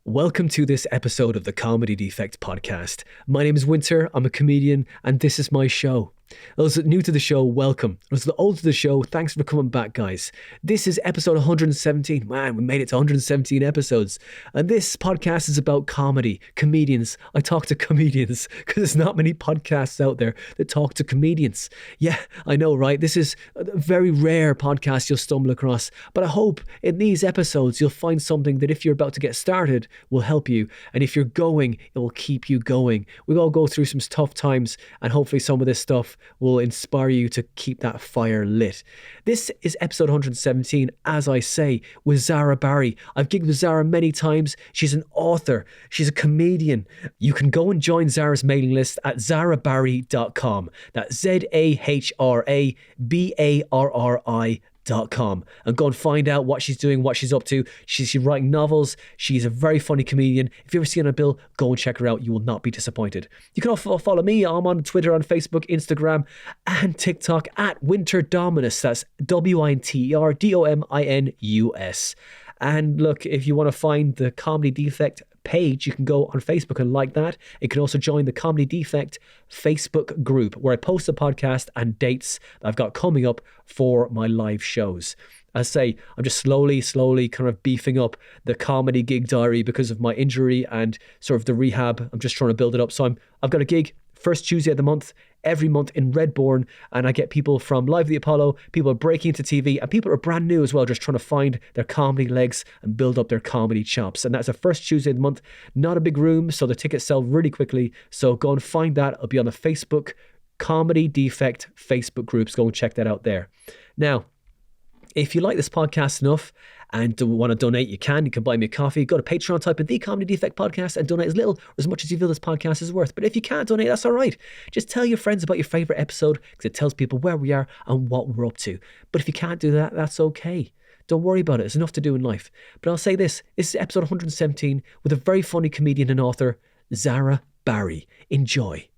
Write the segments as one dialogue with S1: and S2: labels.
S1: Welcome to this episode of the Comedy Defect podcast. My name is Winter, I'm a comedian, and this is my show. Those that are new to the show, welcome. Those that are old to the show, thanks for coming back, guys. This is episode 117. Man, we made it to 117 episodes. And this podcast is about comedy, comedians. I talk to comedians because there's not many podcasts out there that talk to comedians. Yeah, I know, right? This is a very rare podcast you'll stumble across. But I hope in these episodes you'll find something that if you're about to get started will help you. And if you're going, it will keep you going. We all go through some tough times, and hopefully some of this stuff will inspire you to keep that fire lit. This is episode 117, as I say, with Zahra Barri. I've gigged with Zahra many times. She's an author. She's a comedian. You can go and join Zahra's mailing list at zahrabarri.com. That's ZAHRABARRI.com and go and find out what she's doing, what she's up to. She's writing novels. She's a very funny comedian. If you ever see her on a bill, go and check her out. You will not be disappointed. You can also follow me. I'm on Twitter, on Facebook, Instagram, and TikTok at Winter Dominus. That's WINTERDOMINUS. And look, if you want to find the Comedy Defect page, you can go on Facebook and like that. You can also join the Comedy Defect Facebook group where I post the podcast and dates that I've got coming up for my live shows. As I say, I'm just slowly kind of beefing up the comedy gig diary because of my injury and sort of the rehab. I'm just trying to build it up. So I've got a gig first Tuesday of the month, every month in Redbourne, and I get people from Live at the Apollo, people are breaking into TV, and people are brand new as well, just trying to find their comedy legs and build up their comedy chops. And that's the first Tuesday of the month. Not a big room, so the tickets sell really quickly. So go and find that. It'll be on the Facebook Comedy Defect Facebook groups. Go and check that out there. Now, if you like this podcast enough and want to donate, you can buy me a coffee. Go to Patreon, type in The Comedy Defect Podcast and donate as little or as much as you feel this podcast is worth. But if you can't donate, that's all right. Just tell your friends about your favourite episode because it tells people where we are and what we're up to. But if you can't do that, that's okay. Don't worry about it. There's enough to do in life. But I'll say this is episode 117 with a very funny comedian and author, Zahra Barri. Enjoy.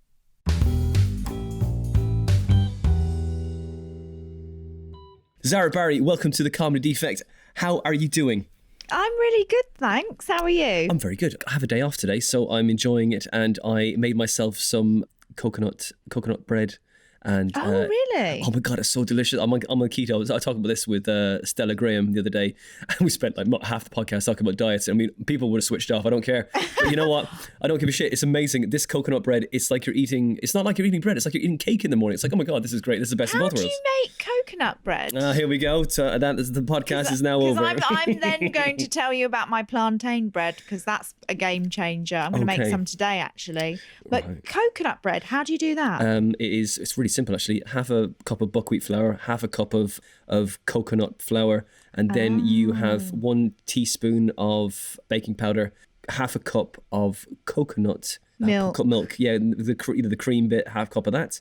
S1: Zahra Barri, welcome to the Comedy Defect. How are you doing?
S2: I'm really good, thanks. How are you?
S1: I'm very good. I have a day off today, so I'm enjoying it, and I made myself some coconut bread. And
S2: really?
S1: Oh my God, it's so delicious. I'm on keto. I talked about this with Stella Graham the other day, and we spent like half the podcast talking about diets. I mean, people would have switched off. I don't care. But you know what? I don't give a shit. It's amazing. This coconut bread, it's not like you're eating bread. It's like you're eating cake in the morning. It's like, oh my God, this is great. This is the best of both worlds.
S2: How do you make coconut bread?
S1: Here we go. So the podcast is now over.
S2: I'm then going to tell you about my plantain bread because that's a game changer. I'm going to make some today, actually. But right. Coconut bread, how do you do that?
S1: It's really simple, actually. Half a cup of buckwheat flour, half a cup of coconut flour, and then you have 1 teaspoon of baking powder, half a cup of coconut milk. Yeah, either the cream bit, half cup of that.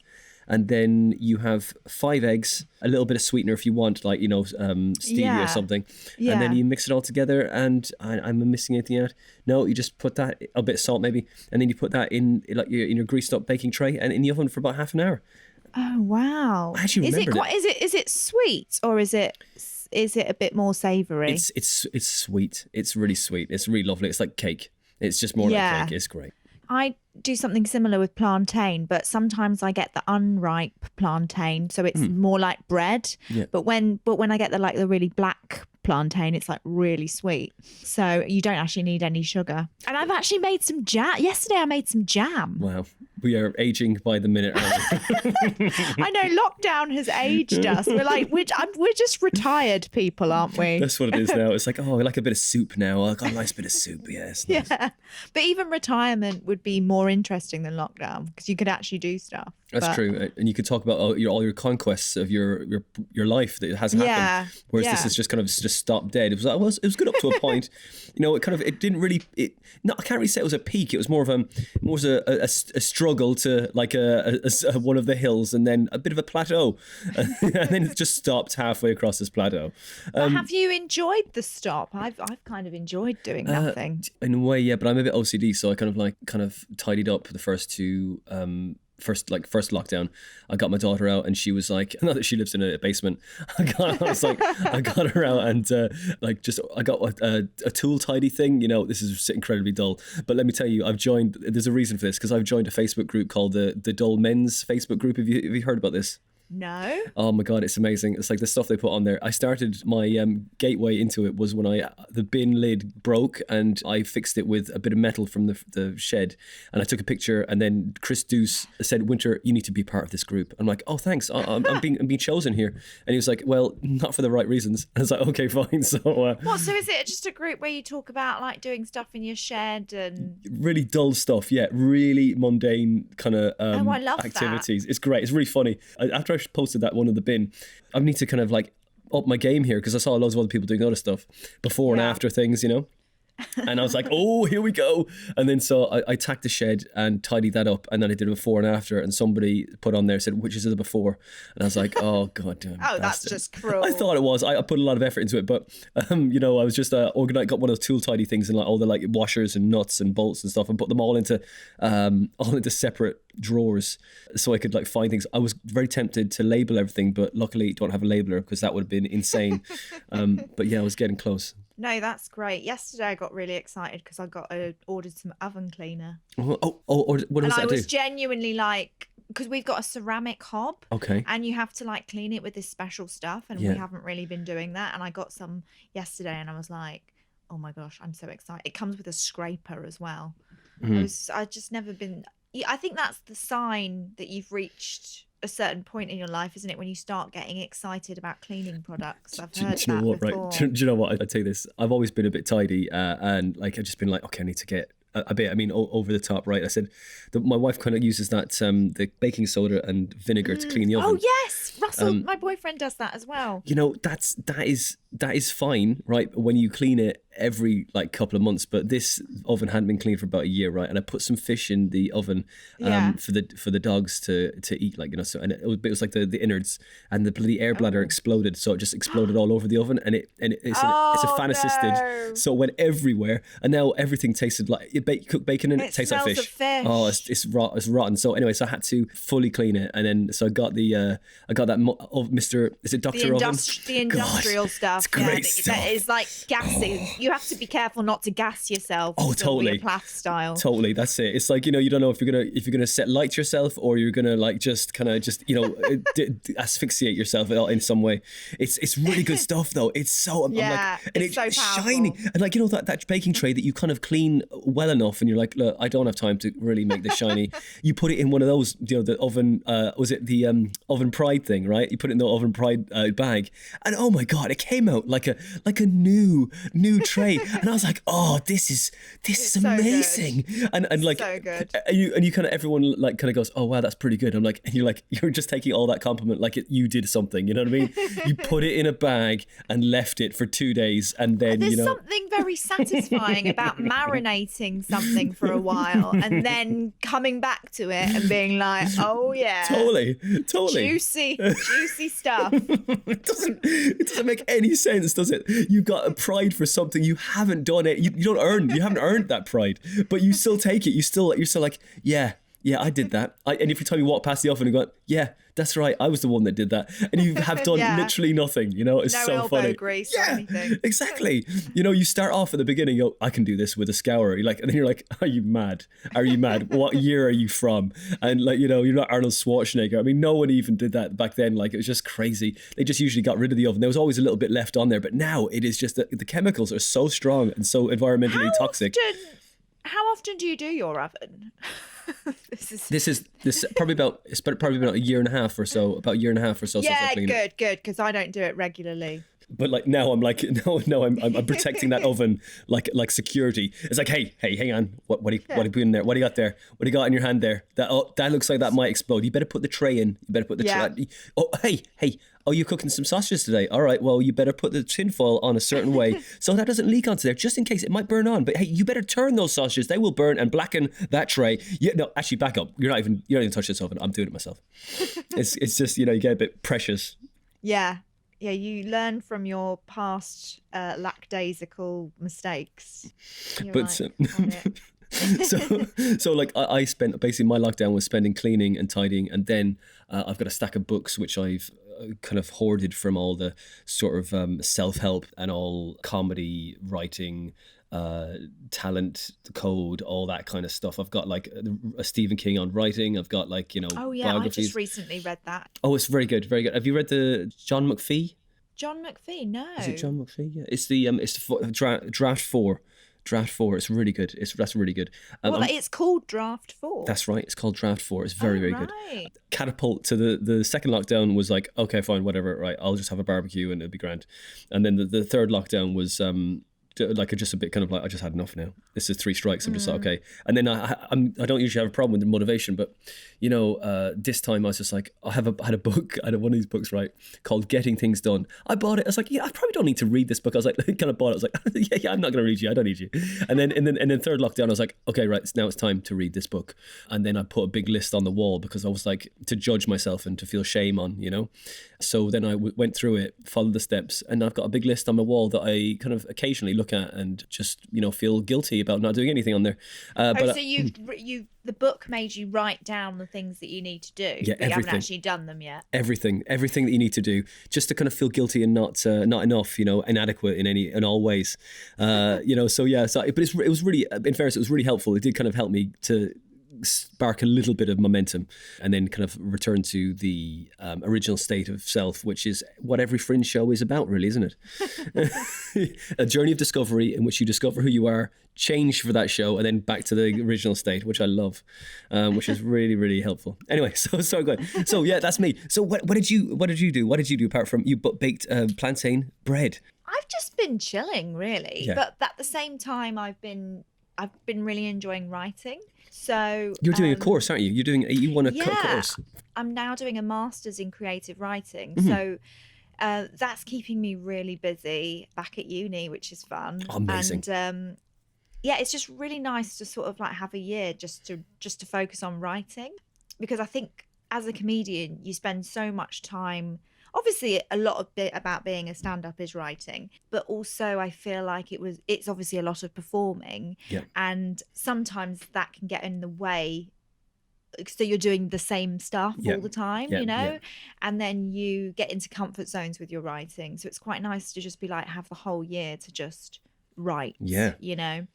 S1: And then you have 5 eggs, a little bit of sweetener if you want, like, stevia or something. Yeah. And then you mix it all together. And I'm missing anything out? No, you just put that, a bit of salt maybe, and then you put that in your greased up baking tray and in the oven for about half an hour.
S2: Oh wow!
S1: I actually remembered it.
S2: Is it sweet or is it a bit more savoury?
S1: It's sweet. It's really sweet. It's really lovely. It's like cake. It's just more like cake. It's great.
S2: I do something similar with plantain, but sometimes I get the unripe plantain, so it's more like bread. Yeah. But when I get the really black plantain, it's like really sweet. So you don't actually need any sugar. And I've actually made some jam. Yesterday I made some jam.
S1: Wow. We are aging by the minute, aren't we?
S2: I know, lockdown has aged us. We're just retired people, aren't we?
S1: That's what it is now. It's like, oh, I like a bit of soup now. I got a nice bit of soup. Yes. Nice. Yeah.
S2: But even retirement would be more interesting than lockdown because you could actually do stuff.
S1: That's true. And you could talk about all your conquests of your life that hasn't happened. Whereas this is just kind of just stopped dead. It was good up to a point. It didn't really. I can't really say it was a peak. It was more of a struggle to like one of the hills and then a bit of a plateau, and then it just stopped halfway across this plateau.
S2: Have you enjoyed the stop? I've kind of enjoyed doing nothing.
S1: In a way, yeah. But I'm a bit OCD, so I kind of tidied up the first 2
S3: first lockdown, I got my daughter out, and she was like, not that she lives in a basement. I got her out, and I got a tool tidy thing. You know, this is incredibly dull, but let me tell you, there's a reason for this, because I've joined a Facebook group called the Dull Men's Facebook group. Have you heard about this?
S2: No.
S3: Oh my God, it's amazing. It's like the stuff they put on there. I started my gateway into it was when the bin lid broke, and I fixed it with a bit of metal from the shed, and I took a picture, and then Chris Deuce said, Winter, you need to be part of this group. I'm like, oh, thanks. I'm being chosen here. And he was like, well, not for the right reasons. And I was like, okay, fine. So
S2: so is it just a group where you talk about like doing stuff in your shed and
S3: really dull stuff? Yeah, really mundane kind of
S2: I love
S3: activities.
S2: that.
S3: It's great. It's really funny. After I posted that one in the bin, I need to kind of like up my game here, because I saw loads of other people doing other stuff before and after things, you know. And I was like, oh, here we go. And then so I tacked the shed and tidied that up, and then I did a before and after, and somebody put on there, said, which is the before? And I was like, oh god damn.
S2: Oh, that's just cruel.
S3: I thought it was. I put a lot of effort into it, but you know, I was just organized, got one of those tool tidy things, and like all the like washers and nuts and bolts and stuff, and put them all into separate drawers so I could like find things. I was very tempted to label everything, but luckily don't have a labeler, because that would have been insane. But yeah, I was getting close.
S2: No, that's great. Yesterday I got really excited because I ordered some oven cleaner.
S3: What does that do?
S2: And I was genuinely like, because we've got a ceramic hob.
S3: Okay.
S2: And you have to like clean it with this special stuff, and we haven't really been doing that. And I got some yesterday, and I was like, oh my gosh, I'm so excited. It comes with a scraper as well. I've just never been. I think that's the sign that you've reached a certain point in your life, isn't it, when you start getting excited about cleaning products? I've heard
S3: do you know what,
S2: before.
S3: Right? Do you know what? I tell you this. I've always been a bit tidy, and like I've just been like, okay, I need to get a bit. I mean, over the top, right? I said, my wife kind of uses that the baking soda and vinegar to clean the oven.
S2: Oh yes, Russell, my boyfriend does that as well.
S3: You know, that is fine, right? When you clean it every like couple of months, but this oven hadn't been cleaned for about a year, right? And I put some fish in the oven for the dogs to eat, like, you know. So, and it was like the innards, and the bloody air bladder exploded, so it just exploded all over the oven, and it's a fan assisted, so it went everywhere, and now everything tasted like you cook bacon and it tastes like fish. Oh, it's rotten. So anyway, so I had to fully clean it, and then so I got that Mr. Is it Dr. Oven?
S2: The industrial stuff.
S3: It's great stuff.
S2: That is like gassing. You have to be careful not to gas yourself.
S3: Oh, totally.
S2: Plath style.
S3: Totally, that's it. It's like, you know, you don't know if you're gonna set light to yourself, or you're gonna like just you know asphyxiate yourself in some way. It's really good stuff though. It's so it's so shiny, and like, you know, that baking tray that you kind of clean well enough, and you're like, look, I don't have time to really make this shiny. You put it in one of those, you know, the oven was it the Oven Pride thing, right? You put it in the Oven Pride bag, and oh my god, it came out like a new tray, and I was like, oh, this is amazing. So and like
S2: so good.
S3: And you kind of, everyone like kind of goes, oh wow, that's pretty good. I'm like, and you're just taking all that compliment like you did something, you know what I mean? You put it in a bag and left it for 2 days, and then
S2: there's something very satisfying about marinating something for a while and then coming back to it and being like, oh yeah,
S3: totally
S2: juicy stuff.
S3: It doesn't make any sense, does it? You've got a pride for something you haven't done it. You haven't earned that pride, but you still take it. You're still like, yeah, I did that. And every time you walk past the oven and go, yeah, that's right, I was the one that did that. And you have done literally nothing, you know. It's
S2: no
S3: so funny.
S2: No elbow grease or anything.
S3: Exactly. You know, you start off at the beginning, you go, I can do this with a scourer. You're like, and then you're like, are you mad? What year are you from? And like, you know, you're not Arnold Schwarzenegger. I mean, no one even did that back then. Like, it was just crazy. They just usually got rid of the oven. There was always a little bit left on there, but now it is just the chemicals are so strong and so environmentally toxic.
S2: How often do you do your oven?
S3: This is probably about a year and a half or so. About a year and a half or so.
S2: Yeah,
S3: since I
S2: good, because I don't do it regularly.
S3: But like now I'm like, no, I'm protecting that oven like security. It's like, hey, hang on, what are you putting in there? What do you got there? What do you got in your hand there? That looks like that might explode. You better put the tray in. You better put the tray. Oh, hey. Oh, you're cooking some sausages today. All right, well, you better put the tinfoil on a certain way so that doesn't leak onto there, just in case it might burn on. But hey, you better turn those sausages. They will burn and blacken that tray. Yeah, no, actually, back up. You don't even touch this oven. I'm doing it myself. It's just, you know, you get a bit precious.
S2: Yeah, you learn from your past lackadaisical mistakes. You're
S3: So like I spent basically my lockdown was spending cleaning and tidying, and then I've got a stack of books which I've kind of hoarded from all the sort of self-help and all comedy writing, talent code, all that kind of stuff. I've got like a Stephen King on writing. I've got like,
S2: oh yeah, I just recently read that.
S3: Oh, it's very good, very good. Have you read the John McPhee?
S2: John McPhee? No.
S3: Is it John McPhee? Yeah, it's the draft 4. Draft 4. It's really good. That's really good.
S2: Well, it's called Draft 4.
S3: That's right. It's called Draft 4. It's very, very good.
S2: Right.
S3: Catapult to the second lockdown was like, okay, fine, whatever. Right, I'll just have a barbecue and it'll be grand. And then the third lockdown was like just a bit kind of like, I just had enough now. This is 3 strikes. I'm just like, okay. And then I don't usually have a problem with the motivation, but you know, this time I was just like, I had a book, I had one of these books, right, called Getting Things Done. I bought it. I was like, yeah, I probably don't need to read this book. I was like, kind of bought it. I was like, yeah, I'm not going to read you. I don't need you. And then third lockdown, I was like, okay, right, now it's time to read this book. And then I put a big list on the wall because I was like, to judge myself and to feel shame on, you know. So then I went through it, followed the steps, and I've got a big list on my wall that I kind of occasionally look at and just, you know, feel guilty about not doing anything on there.
S2: So the book made you write down the things that you need to do,
S3: yeah,
S2: but you haven't actually done them yet.
S3: Everything that you need to do, just to kind of feel guilty and not enough, you know, inadequate in all ways, you know. So yeah, but it was really, in fairness, it was really helpful. It did kind of help me to spark a little bit of momentum and then kind of return to the original state of self, which is what every Fringe show is about, really, isn't it? A journey of discovery in which you discover who you are, change for that show, and then back to the original state, which I love, which is really, really helpful. Anyway, so good. So yeah, that's me. So what did you do? What did you do apart from you baked plantain bread?
S2: I've just been chilling, really,
S3: yeah.
S2: But at the same time, I've been really enjoying writing. So
S3: you're doing a course, aren't you? You want a course.
S2: I'm now doing a master's in creative writing. Mm-hmm. So that's keeping me really busy back at uni, which is fun.
S3: Amazing.
S2: And yeah, it's just really nice to sort of like have a year just to focus on writing, because I think as a comedian you spend so much time. Obviously, a lot of bit about being a stand-up is writing, but also I feel like it's obviously a lot of performing,
S3: yeah.
S2: And sometimes that can get in the way. So you're doing the same stuff all the time, you know, and then you get into comfort zones with your writing. So it's quite nice to just be like, have the whole year to just write, you know,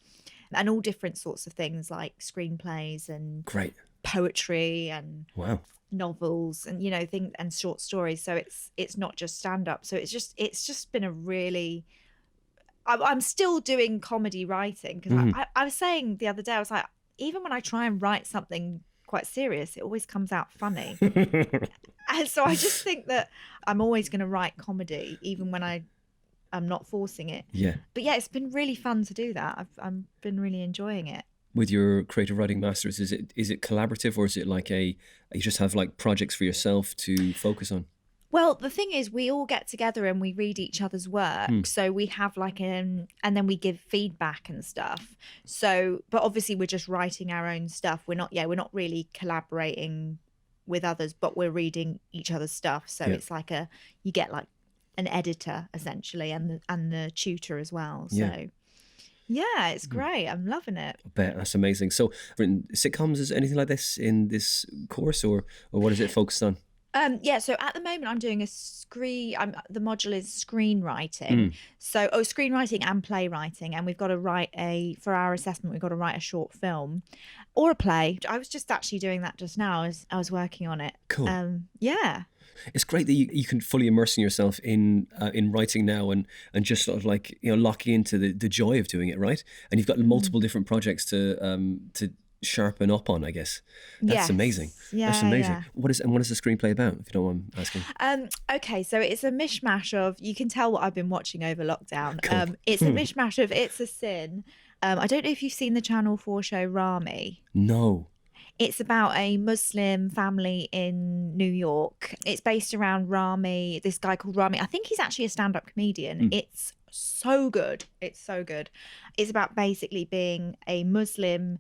S2: and all different sorts of things like screenplays and
S3: great
S2: poetry and
S3: wow.
S2: novels and, you know, things and short stories. So it's not just stand up. So it's just been a really, I'm still doing comedy writing because I was saying the other day, I was like, even when I try and write something quite serious, it always comes out funny. And so I just think that I'm always going to write comedy even when I'm not forcing it.
S3: Yeah.
S2: But yeah, it's been really fun to do that. I've been really enjoying it.
S3: With your creative writing masters, is it collaborative, or is it like you just have like projects for yourself to focus on?
S2: Well, the thing is, we all get together and we read each other's work. So we have like and then we give feedback and stuff. So, but obviously we're just writing our own stuff. We're not really collaborating with others, but we're reading each other's stuff. So it's like you get like an editor essentially, and the tutor as well. So. Yeah, it's great. I'm loving it.
S3: I bet. That's amazing. So, written sitcoms, is anything like this in this course, or what is it focused on?
S2: Yeah, so at the moment I'm doing the module is screenwriting. So screenwriting and playwriting, and we've got to for our assessment, we've got to write a short film or a play. I was just actually doing that just now as I was working on it.
S3: Cool.
S2: Yeah.
S3: It's great that you can fully immerse yourself in writing now and just sort of like, you know, locking into the joy of doing it, right? And you've got multiple different projects to sharpen up on, I guess. That's amazing.
S2: Yeah,
S3: that's amazing.
S2: Yeah.
S3: What is the screenplay about, if you don't mind asking?
S2: Okay, so it's a mishmash of, you can tell what I've been watching over lockdown.
S3: Cool.
S2: It's a mishmash of It's a Sin. I don't know if you've seen the Channel 4 show Rami.
S3: No.
S2: It's about a Muslim family in New York. It's based around Rami, this guy called Rami. I think he's actually a stand-up comedian. It's so good. It's so good. It's about basically being a Muslim.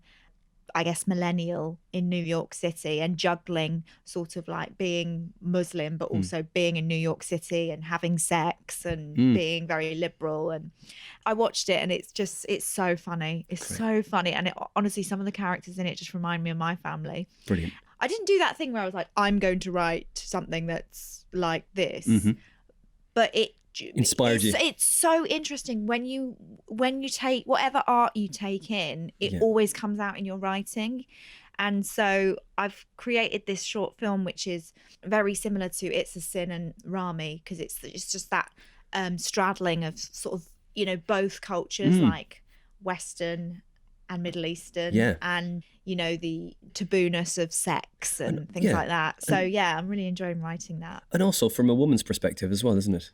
S2: I guess, millennial in New York City and juggling sort of like being Muslim, but also being in New York City and having sex and being very liberal. And I watched it and it's so funny. It's so funny. And honestly, some of the characters in it just remind me of my family.
S3: Brilliant.
S2: I didn't do that thing where I was like, I'm going to write something that's like this, but it
S3: inspired you.
S2: It's so interesting when you take whatever art you take in, it always comes out in your writing. And so I've created this short film which is very similar to It's a Sin and Rami, because it's just that straddling of sort of, you know, both cultures, like Western and Middle Eastern, and, you know, the tabooness of sex and things like that. So I'm really enjoying writing that.
S3: And also from a woman's perspective as well, isn't it?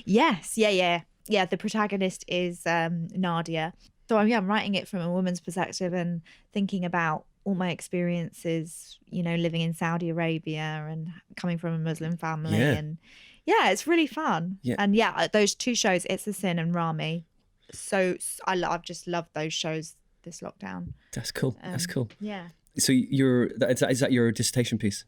S2: Yes, yeah. The protagonist is Nadia. So I'm writing it from a woman's perspective and thinking about all my experiences, you know, living in Saudi Arabia and coming from a Muslim family, and it's really fun. And those two shows, It's a Sin and Rami. So I've just loved those shows this lockdown.
S3: That's cool. That's cool.
S2: Yeah.
S3: So is that your dissertation piece?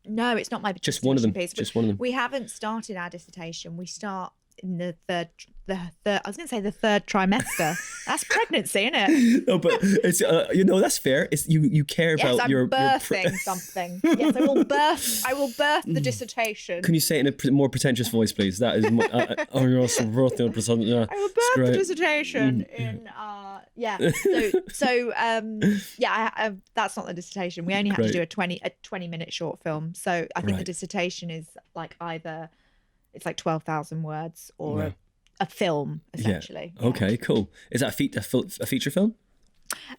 S2: No, it's not my
S3: just one of them.
S2: Piece.
S3: Just one of them.
S2: We haven't started our dissertation. We start in the third. I was going to say the third trimester. That's pregnancy, isn't it?
S3: No, but it's you know, that's fair. It's you care about
S2: I'm birthing something. Yes, I will birth the dissertation.
S3: Can you say it in a more pretentious voice, please? That is. You're also birthing a pretentious.
S2: I will birth the dissertation in. That's not the dissertation. We only have to do a 20-minute short film. So I think the dissertation is like either it's like 12,000 words or a film, essentially.
S3: Yeah. Okay, cool. Is that a feature film?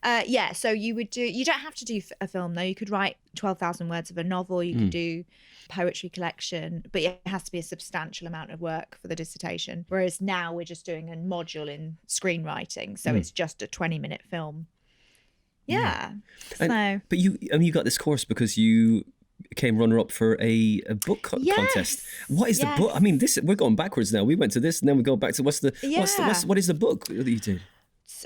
S2: So you don't have to do a film though. You could write 12,000 words of a novel. You could do poetry collection, but it has to be a substantial amount of work for the dissertation. Whereas now we're just doing a module in screenwriting. So it's just a 20-minute film. Yeah.
S3: But you got this course because you came runner-up for a book contest. What is the book? I mean, we're going backwards now. We went to this and then we go back to what is the book that you did?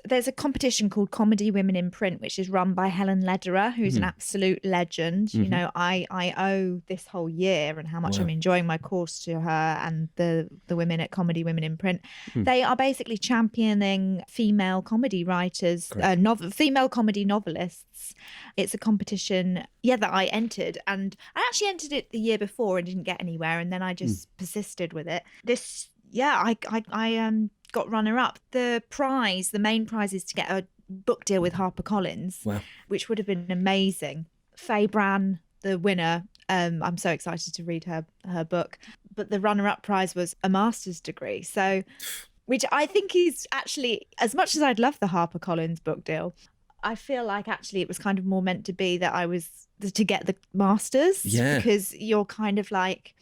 S2: There's a competition called Comedy Women in Print, which is run by Helen Lederer, who's an absolute legend. You know, I owe this whole year and how much I'm enjoying my course to her and the women at Comedy Women in Print. They are basically championing female comedy writers, female comedy novelists. It's a competition, that I entered, and I actually entered it the year before and didn't get anywhere, and then I just persisted with it. I got runner-up. The main prize is to get a book deal with HarperCollins, which would have been amazing. Faye Bran, the winner, I'm so excited to read her book. But the runner-up prize was a master's degree. So, which I think is actually, as much as I'd love the HarperCollins book deal, I feel like actually it was kind of more meant to be that I was to get the master's. Because you're kind of like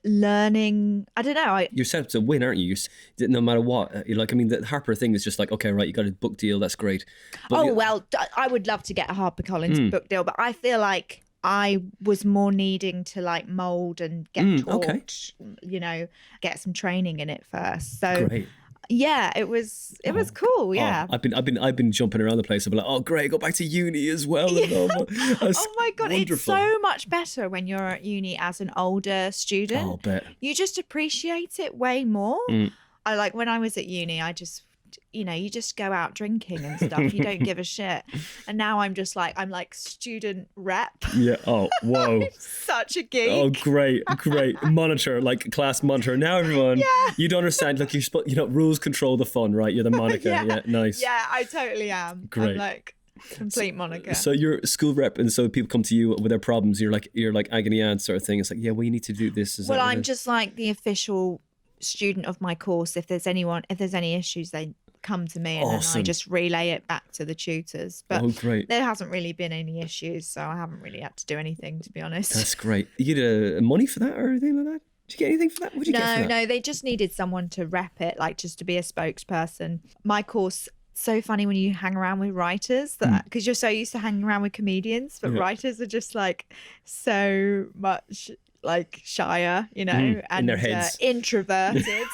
S2: learning, I don't know.
S3: You're set up to win, aren't you? No matter what. The Harper thing is just like, okay, right, you got a book deal, that's great. But
S2: I would love to get a HarperCollins book deal, but I feel like I was more needing to like mold and get taught, you know, get some training in it first. So
S3: great.
S2: Yeah, it was cool. Yeah,
S3: I've been jumping around the place. I'm like, oh great, go back to uni as well.
S2: Oh my god, wonderful. It's so much better when you're at uni as an older student.
S3: Oh, I bet.
S2: You just appreciate it way more. I like when I was at uni, I just, you know, you just go out drinking and stuff. You don't give a shit. And now I'm like student rep.
S3: Yeah. Oh, whoa.
S2: I'm such a geek.
S3: Oh, great. Monitor, like class monitor. Now everyone, you don't understand. Look, rules control the fun, right? You're the monitor. Yeah, nice.
S2: Yeah, I totally am.
S3: Great.
S2: I'm like complete moniker.
S3: So you're school rep, and so people come to you with their problems. You're like agony aunt sort of thing. It's like, yeah, well, you need to do this.
S2: I'm just like the official student of my course. If there's any issues, they come to me and then I just relay it back to the tutors. But
S3: great.
S2: There hasn't really been any issues, so I haven't really had to do anything, to be honest.
S3: That's great. You get money for that or anything like that? Did you get anything for that? What did you get for that?
S2: No, they just needed someone to rep it, like just to be a spokesperson. My course, so funny when you hang around with writers, because you're so used to hanging around with comedians, but writers are just like so much like shyer, you know, and
S3: in their heads.
S2: Introverted.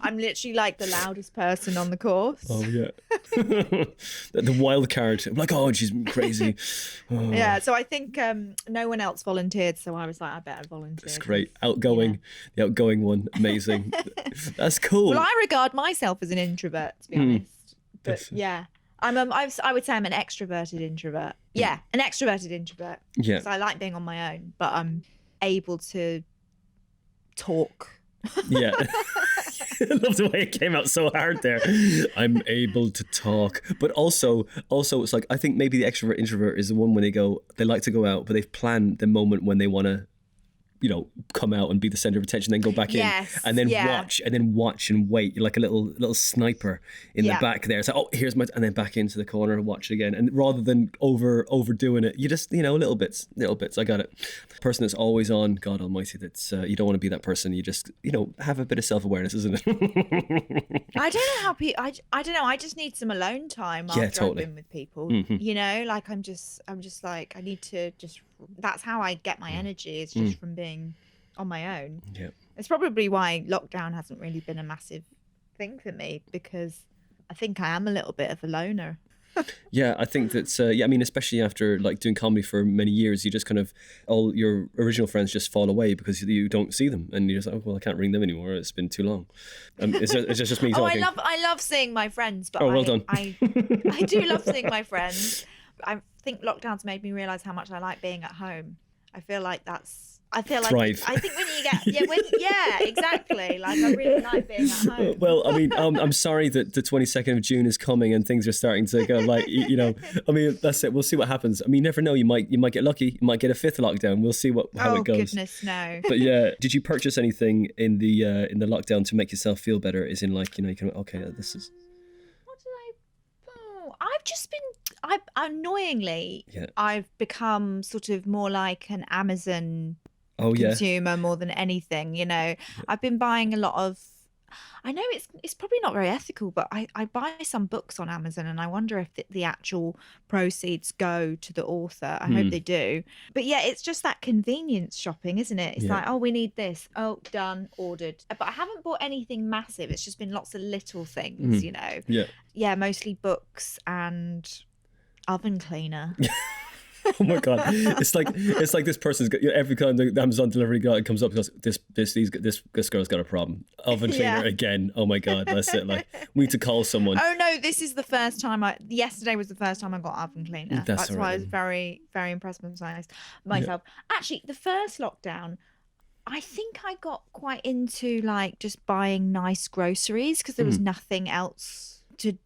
S2: I'm literally like the loudest person on the course.
S3: Oh yeah. The wild card. I'm like, oh, she's crazy. Oh.
S2: Yeah, so I think no one else volunteered, so I was like, I better volunteer.
S3: That's great. Outgoing, the outgoing one. Amazing. That's cool.
S2: Well, I regard myself as an introvert, to be honest. But yeah, I would say I'm an extroverted introvert. Yeah, an extroverted introvert.
S3: Yeah.
S2: Because I like being on my own, but I'm able to talk.
S3: Yeah. I love the way it came out so hard there. I'm able to talk. But also it's like, I think maybe the extrovert introvert is the one when they like to go out, but they've planned the moment when they want to, you know, come out and be the center of attention, then go back in and then watch and wait. You're like a little sniper in the back there. It's like, oh, here's my, and then back into the corner and watch it again. And rather than overdoing it, you just, you know, little bits. I got it. The person that's always on, God almighty, that's, you don't want to be that person. You just, you know, have a bit of self-awareness, isn't it?
S2: I don't know how people, I don't know. I just need some alone time after I've been with people, you know, like I'm just like, I need to just, that's how I get my energy, is just from being on my own. Yeah, it's probably why lockdown hasn't really been a massive thing for me, because I think I am a little bit of a loner.
S3: Yeah, I think that's I mean, especially after like doing comedy for many years, you just kind of, all your original friends just fall away because you don't see them, and you're just like, oh, well, I can't ring them anymore, it's been too long. It's just me talking.
S2: I love seeing my friends, but
S3: well done.
S2: I do love seeing my friends. I think lockdown's made me realise how much I like being at home. I feel like
S3: Thrive.
S2: I think when you get exactly. Like I really like being at home.
S3: Well, I mean, I'm sorry that the 22nd of June is coming and things are starting to go like, you know, I mean, that's it. We'll see what happens. I mean, you never know. You might get lucky. You might get a fifth lockdown. We'll see how it goes. Oh
S2: goodness, no.
S3: But yeah, did you purchase anything in the lockdown to make yourself feel better? Is in like, you know, you can, okay, this is.
S2: What did I've just been. Annoyingly, I've become sort of more like an Amazon consumer more than anything. You know, I've been buying a lot of. I know it's probably not very ethical, but I buy some books on Amazon, and I wonder if the actual proceeds go to the author. I hope they do. But yeah, it's just that convenience shopping, isn't it? It's like, oh, we need this. Oh, done, ordered. But I haven't bought anything massive. It's just been lots of little things, you know. Yeah, mostly books and oven cleaner.
S3: Oh my god, it's like this person's got, you know, every time the Amazon delivery guy comes up, goes, this girl's got a problem. Oven cleaner again. Oh my god, that's it. Like, we need to call someone.
S2: Oh no, this is the first time yesterday was the first time I got oven cleaner. That's why I was very, very impressed with myself. Actually, the first lockdown, I think I got quite into like just buying nice groceries because there was nothing else to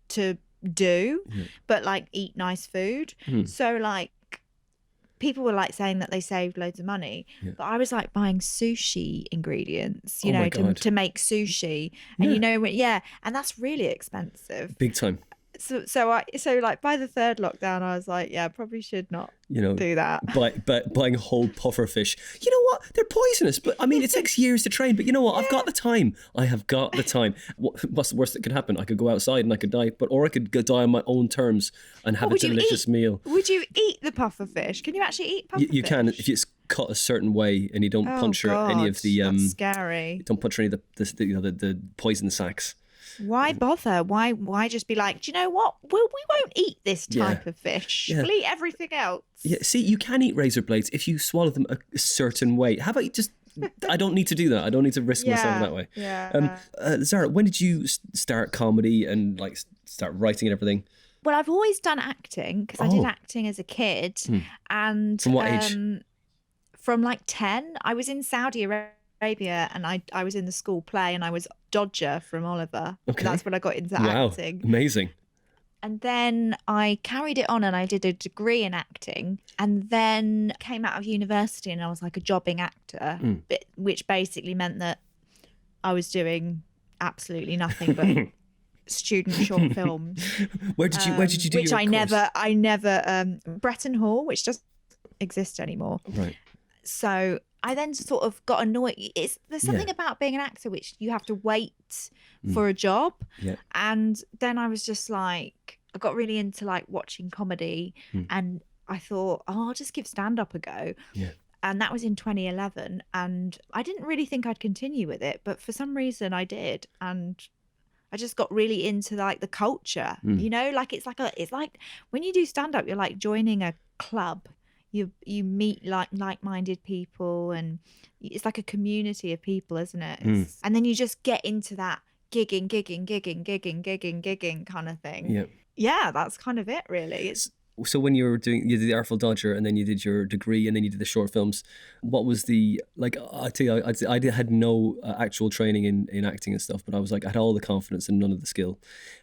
S2: do but like eat nice food. So like people were like saying that they saved loads of money, but I was like buying sushi ingredients, you know, to make sushi, and you know, and that's really expensive,
S3: big time.
S2: So like by the third lockdown, I was like, yeah, probably should not, you know, do that.
S3: Buying whole puffer fish. You know what? They're poisonous, but I mean, it takes years to train. But you know what? I've got the time. I have got the time. What's the worst that could happen? I could go outside and I could die, or I could go die on my own terms and have a delicious meal.
S2: Would you eat the puffer fish? Can you actually eat puffer fish?
S3: You can if it's cut a certain way and you don't puncture any of the
S2: that's scary.
S3: Don't puncture any of the poison sacs.
S2: Why bother? Why just be like, do you know what? We won't eat this type of fish. We'll eat everything else. Yeah,
S3: see, you can eat razor blades if you swallow them a certain way. How about you just... I don't need to do that. I don't need to risk myself that way. Yeah. Zahra, when did you start comedy and like start writing and everything?
S2: Well, I've always done acting because I did acting as a kid. And
S3: from what age?
S2: From like 10. I was in Saudi Arabia and I was in the school play and I was Dodger from Oliver. Okay. That's when I got into acting.
S3: Amazing.
S2: And then I carried it on and I did a degree in acting, and then came out of university and I was like a jobbing actor, which basically meant that I was doing absolutely nothing but student short films.
S3: Where did you do
S2: which
S3: your course?
S2: I never Bretton Hall, which doesn't exist anymore.
S3: Right.
S2: So I then sort of got annoyed. There's something about being an actor which you have to wait for a job. Yeah. And then I was just like, I got really into like watching comedy and I thought, oh, I'll just give stand-up a go. Yeah. And that was in 2011. And I didn't really think I'd continue with it, but for some reason I did. And I just got really into like the culture, you know, like it's like when you do stand up, you're like joining a club. You meet like-minded people, and it's like a community of people, isn't it? And then you just get into that gigging kind of thing. Yeah, that's kind of it, really.
S3: So when you did the Artful Dodger, and then you did your degree, and then you did the short films, what was the, like, I tell you, I had no actual training in acting and stuff, but I was like, I had all the confidence and none of the skill.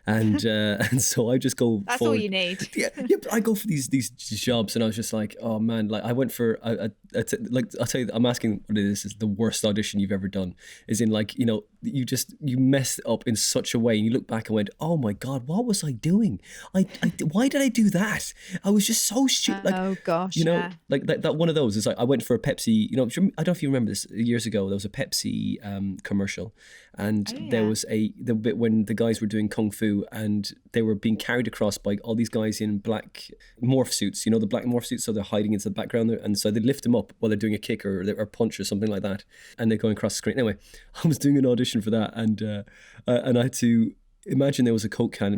S3: And and so I just go
S2: That's
S3: forward.
S2: all you need.
S3: Yeah, but I go for these jobs, and I was just like, oh man, like I went for, like, I'll tell you, I'm asking what it is the worst audition you've ever done, is in like, you know, you messed up in such a way, and you look back and went, oh my God, what was I doing? Why did I do that? I was just so stupid. Like,
S2: oh gosh,
S3: you know,
S2: yeah.
S3: like that one of those is like, I went for a Pepsi, you know, I don't know if you remember this, years ago, there was a Pepsi commercial, and there was the bit when the guys were doing Kung Fu, and they were being carried across by all these guys in black morph suits, you know, the black morph suits, so they're hiding into the background there, and so they lift them up while they're doing a kick or a punch or something like that, and they're going across the screen. Anyway, I was doing an audition for that, and I had to imagine there was a Coke can,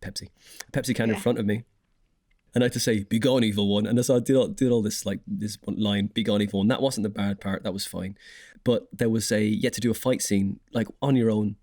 S3: Pepsi can in front of me. And I had to say, "Be gone, evil one." And so I did all this, like this one line, "Be gone, evil one." That wasn't the bad part. That was fine. But there was you had to do a fight scene, like on your own,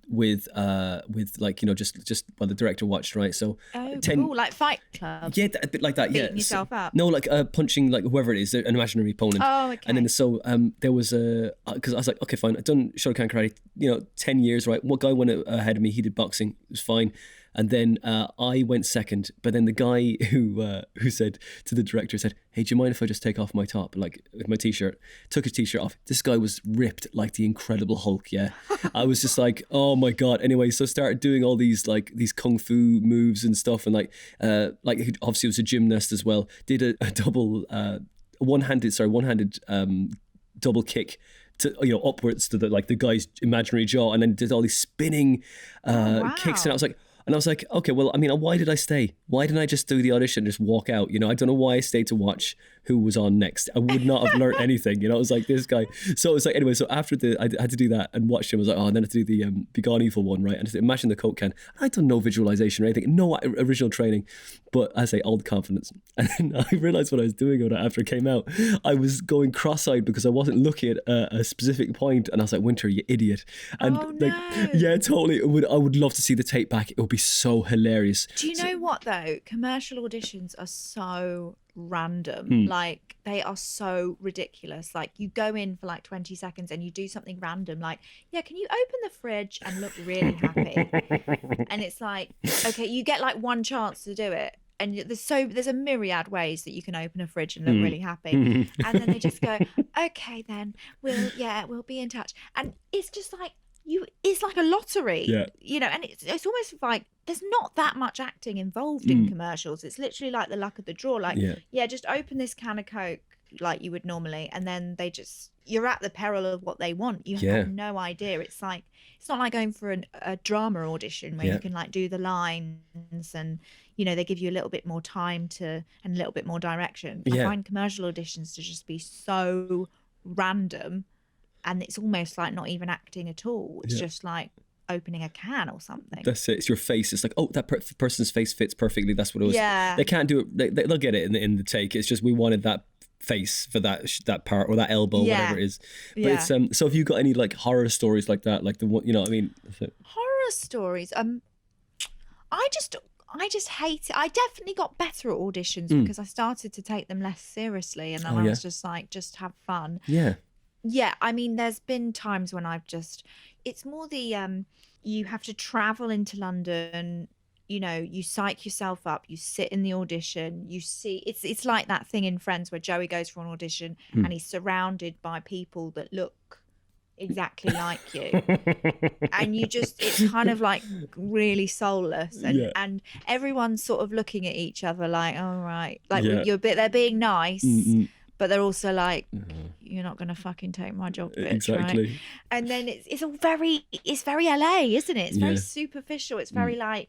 S3: with like, you know, just while the director watched, right? So
S2: cool, like Fight Club.
S3: Yeah, a bit like that.
S2: Beating yourself up.
S3: No, like punching like whoever it is, an imaginary opponent.
S2: Oh, okay.
S3: And then so there was because I was like, okay, fine, I've done Shotokan karate, you know, 10 years, right? One guy went ahead of me. He did boxing. It was fine. And then I went second, but then the guy who said to the director, said, "Hey, do you mind if I just take off my top, like my t-shirt?" Took his t-shirt off. This guy was ripped like the Incredible Hulk. Yeah, I was just like, oh my God. Anyway, so I started doing all these kung fu moves and stuff, and like obviously was a gymnast as well. Did a double one-handed double kick to, you know, upwards to the guy's imaginary jaw, and then did all these spinning kicks, and I was like, okay, well, I mean, why did I stay? Why didn't I just do the audition and just walk out? You know, I don't know why I stayed to watch who was on next. I would not have learned anything. You know, it was like this guy. So it was like, anyway, so after I had to do that and watch him. I was like, oh, and then I had to do the Be Gone Evil one, right? And just imagine the Coke can. I'd done no visualization or anything, no original training, but I say all the confidence. And then I realized what I was doing after it came out. I was going cross-eyed because I wasn't looking at a specific point, and I was like, Winter, you idiot. And yeah, totally. I would love to see the tape back. It would be so hilarious.
S2: Do you know what though? Commercial auditions are so random. Like, they are so ridiculous. Like, you go in for like 20 seconds and you do something random, like, yeah, can you open the fridge and look really happy? And it's like, okay, you get like one chance to do it, and there's a myriad ways that you can open a fridge and look really happy. And then they just go, okay, then we'll be in touch. And it's just like, it's like a lottery, you know, and it's almost like there's not that much acting involved in commercials. It's literally like the luck of the draw. Like, just open this can of Coke like you would normally, and then you're at the peril of what they want. You have no idea. It's like, it's not like going for a drama audition where you can like do the lines, and, you know, they give you a little bit more time and a little bit more direction. I find commercial auditions to just be so random. And it's almost like not even acting at all. It's just like opening a can or something. That's
S3: it. It's your face. It's like, oh, that person's face fits perfectly. That's what it was.
S2: Yeah.
S3: They can't do it. They'll get it in the take. It's just, we wanted that face for that part, or that elbow, whatever it is. But it's so have you got any like horror stories like that? Like the one, you know what I mean?
S2: Horror stories. I just hate it. I definitely got better at auditions because I started to take them less seriously, and then I was just like, just have fun. Yeah, I mean, there's been times when it's more the, you have to travel into London, you know, you psych yourself up, you sit in the audition, you see, it's like that thing in Friends where Joey goes for an audition and he's surrounded by people that look exactly like you. And it's kind of like really soulless, and everyone's sort of looking at each other like, all right, like they're being nice. But they're also like, you're not going to fucking take my job, bitch,
S3: exactly.
S2: Right? And then it's very LA, isn't it? It's very superficial. It's very like,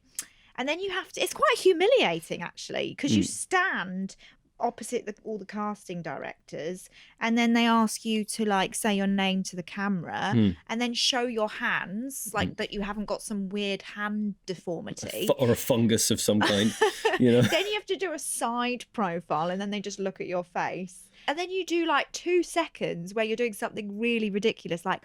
S2: and then you have to, it's quite humiliating actually, because you stand opposite all the casting directors, and then they ask you to like say your name to the camera and then show your hands like that you haven't got some weird hand deformity
S3: or a fungus of some kind, you know.
S2: Then you have to do a side profile, and then they just look at your face, and then you do like 2 seconds where you're doing something really ridiculous, like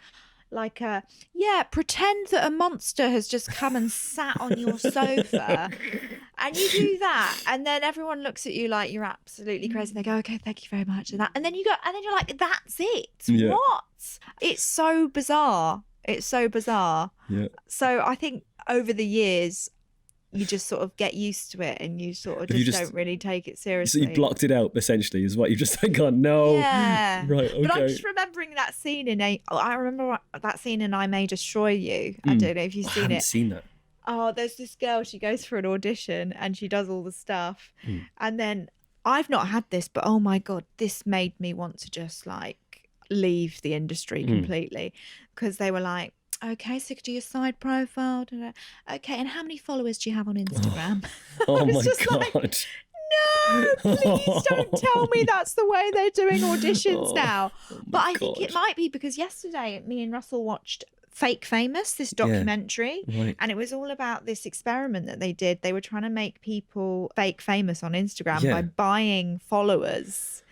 S2: pretend that a monster has just come and sat on your sofa, and you do that, and then everyone looks at you like you're absolutely crazy. They go, okay, thank you very much, and then you go, and then you're like, that's it. Yeah. What? It's so bizarre. Yeah. So I think over the years, you just sort of get used to it, and you sort of just don't really take it seriously.
S3: So you blocked it out, essentially, is what you've just like gone, no.
S2: Yeah.
S3: Right, okay.
S2: But I'm just remembering that scene I remember that scene in I May Destroy You. I don't know if you've seen it. I haven't
S3: seen that.
S2: Oh, there's this girl, she goes for an audition and she does all the stuff. And then, I've not had this, but oh my God, this made me want to just like leave the industry completely, because they were like, okay, so do your side profile. Okay, and how many followers do you have on Instagram?
S3: Oh my God.
S2: Like, no, please don't tell me that's the way they're doing auditions now. But I think it might be, because yesterday me and Russell watched Fake Famous, this documentary, and it was all about this experiment that they did. They were trying to make people fake famous on Instagram by buying followers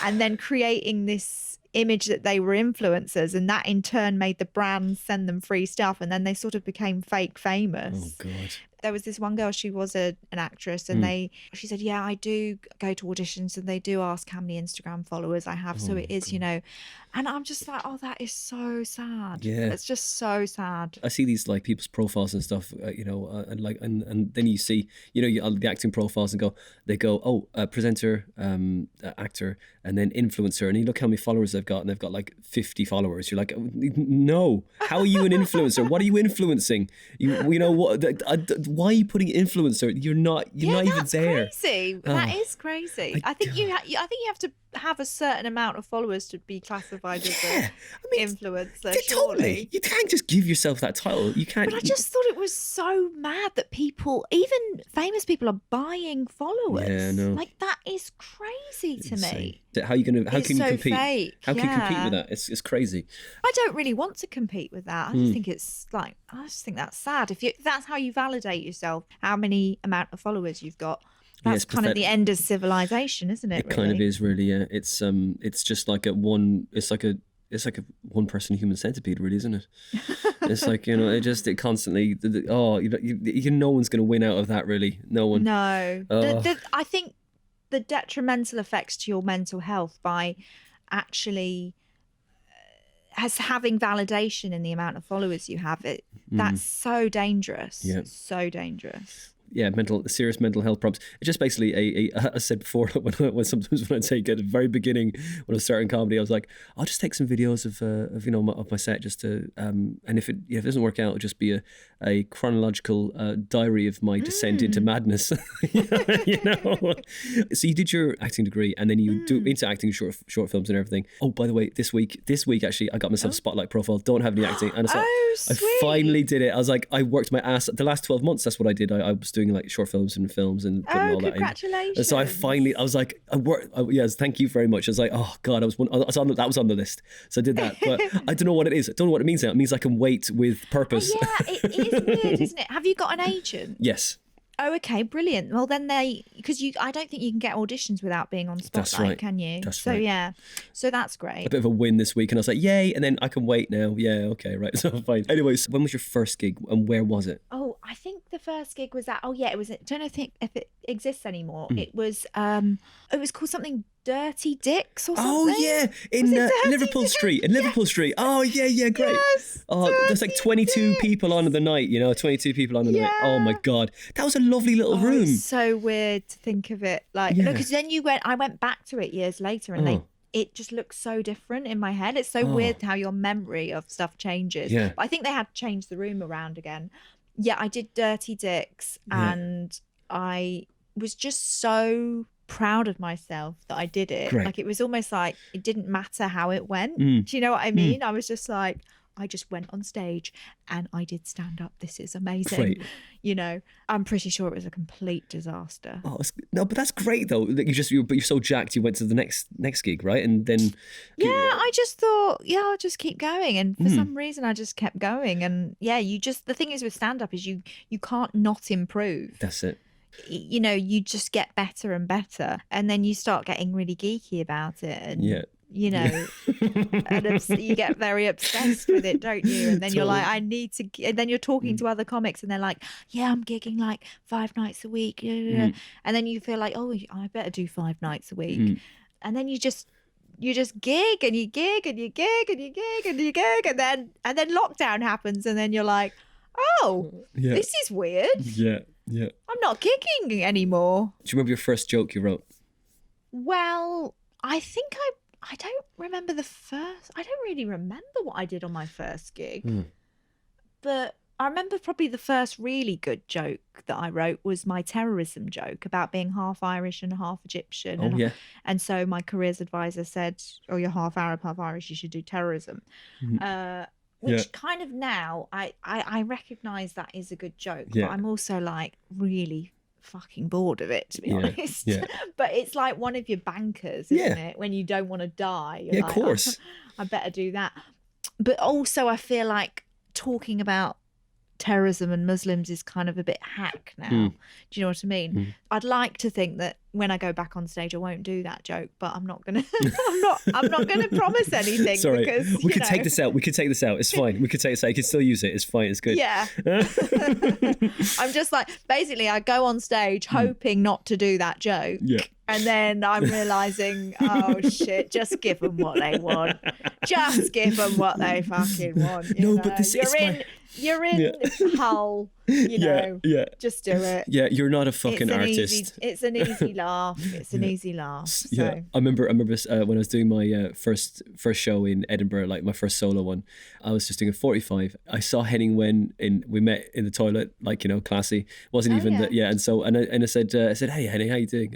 S2: and then creating this image that they were influencers, and that in turn made the brands send them free stuff, and then they sort of became fake famous.
S3: Oh God.
S2: There was this one girl, she was an actress, and she said, yeah, I do go to auditions and they do ask how many Instagram followers I have. So it is, you know, and I'm just like, oh, that is so sad. Yeah. It's just so sad.
S3: I see these like people's profiles and stuff, you know, and then you see, you know, the acting profiles and they go, presenter, actor, and then influencer. And you look how many followers they've got, and they've got like 50 followers. You're like, no, how are you an influencer? What are you influencing? You know what? Why are you putting influencer? You're not even there.
S2: Crazy. That is crazy. I think you have to have a certain amount of followers to be classified as an influencer.
S3: Totally. You can't just give yourself that title. You can't.
S2: But I just thought it was so mad that people, even famous people, are buying followers. Yeah, no. Like, that is crazy to me.
S3: How can you compete?
S2: Fake.
S3: How can you compete with that? It's crazy.
S2: I don't really want to compete with that. I just think I just think that's sad. If that's how you validate yourself, how many amount of followers you've got. That's kind of the end of civilization, isn't it?
S3: It kind of is, really. Yeah, it's just like a one person human centipede, really, isn't it? It's like, you know, it constantly. No one's going to win out of that, really. No one.
S2: No, I think the detrimental effects to your mental health by actually having validation in the amount of followers you have, that's so dangerous. Yeah, so dangerous.
S3: Yeah, serious mental health problems. It's just basically as I said before, sometimes when I take at the very beginning when I was starting comedy, I was like, I'll just take some videos of my set just to and if it doesn't work out, it'll just be a chronological diary of my descent into madness. You know. So you did your acting degree, and then you do into acting short films and everything. Oh, by the way, this week actually, I got myself a Spotlight profile. Don't have any acting, and I finally did it. I was like, I worked my ass the last 12 months. That's what I did. I was doing like short films and putting all that in.
S2: Congratulations.
S3: And so I was like, yes, thank you very much. I was like, oh God, that was on the list. So I did that, but I don't know what it is. I don't know what it means now. It means I can wait with purpose.
S2: It is weird, isn't it? Have you got an agent?
S3: Yes.
S2: Oh, okay, brilliant. Well, then because I don't think you can get auditions without being on Spotlight,
S3: that's right.
S2: Can you?
S3: That's
S2: so
S3: right.
S2: Yeah, so that's great.
S3: A bit of a win this week, and I was like, yay! And then I can wait now. Yeah, okay, right. So fine. Anyways, when was your first gig, and where was it?
S2: Oh, I think the first gig was at. Oh yeah, it was. I don't know if it exists anymore. It was called something Dirty Dicks or something.
S3: Oh yeah, in Liverpool Street. In Liverpool Street. Oh yeah, great.
S2: Yes,
S3: there's like 22 people on the night. You know, 22 people on the night. Oh my God, that was a lovely little room.
S2: It's so weird to think of it like. No, because then I went back to it years later, and it just looks so different in my head. It's so weird how your memory of stuff changes.
S3: Yeah.
S2: But I think they had to change the room around again. Yeah, I did Dirty Dicks, and I was just so proud of myself that I did it.
S3: Great.
S2: Like, it was almost like it didn't matter how it went. Do you know what I mean? I was just like, I just went on stage and I did stand up. This is amazing.
S3: Great.
S2: You know, I'm pretty sure it was a complete disaster.
S3: Oh, no, but that's great though. That but you're so jacked. You went to the next gig, right? And then
S2: I just thought, I'll just keep going. And for some reason, I just kept going. And the thing is with stand up is you can't not improve.
S3: That's it.
S2: You know, you just get better and better, and then you start getting really geeky about it, and you know, and you get very obsessed with it, don't you? And then you're like, I need to, and then you're talking to other comics, and they're like, yeah, I'm gigging like 5 nights a week, and then you feel like, oh, I better do 5 nights a week, and then you just gig and you gig and you gig and you gig and you gig, and then lockdown happens, and then you're like, oh, this is weird.
S3: Yeah.
S2: I'm not gigging anymore.
S3: Do you remember your first joke you wrote?
S2: Well, I think I don't remember I don't really remember what I did on my first gig. But I remember probably the first really good joke that I wrote was my terrorism joke about being half Irish and half Egyptian. And so my careers advisor said, oh, you're half Arab, half Irish, you should do terrorism. Which kind of now I recognise that is a good joke, but I'm also like really fucking bored of it, to be honest. But it's like one of your bankers, isn't it? When you don't want to die. You're like,
S3: of course.
S2: I better do that. But also I feel like talking about terrorism and Muslims is kind of a bit hack now. Do you know what I mean? I'd like to think that when I go back on stage I won't do that joke, but I'm not gonna I'm not gonna promise anything.
S3: Sorry,
S2: because
S3: we could take this out. It's fine. We could take this out. You can still use it. It's fine. It's good.
S2: Yeah. I'm just like, basically I go on stage hoping not to do that joke. And then I'm realising, oh shit, just give them what they want. Just give them what they fucking want.
S3: But this
S2: you're in Hull, you know. Just do it.
S3: Yeah, you're not a fucking artist.
S2: It's an easy laugh. It's an easy laugh. So.
S3: Yeah, I remember when I was doing my first show in Edinburgh, like my first solo one. I was just doing a 45. I saw Henning Wen we met in the toilet, like, you know, classy. Wasn't even that. Yeah, and I said, hey Henning, how you doing?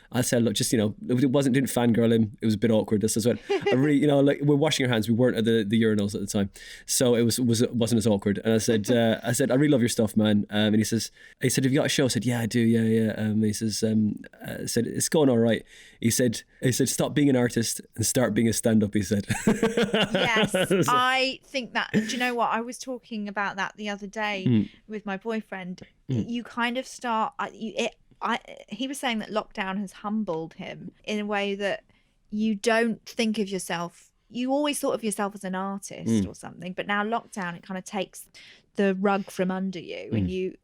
S3: I said, look, just, you know, didn't fangirl him. It was a bit awkward. This is what I really, you know, like, we're washing our hands. We weren't at the urinals at the time, so it wasn't as awkward. And I said, I really love your stuff, man. And he said, have you got a show? I said, yeah, I do. Yeah. He says, I said, it's going all right. He said, stop being an artist and start being a stand-up. He said.
S2: Yes, I think that. Do you know what? I was talking about that the other day with my boyfriend. You kind of start. He was saying that lockdown has humbled him in a way that you don't think of yourself. You always thought of yourself as an artist or something, but now lockdown, it kind of takes the rug from under you,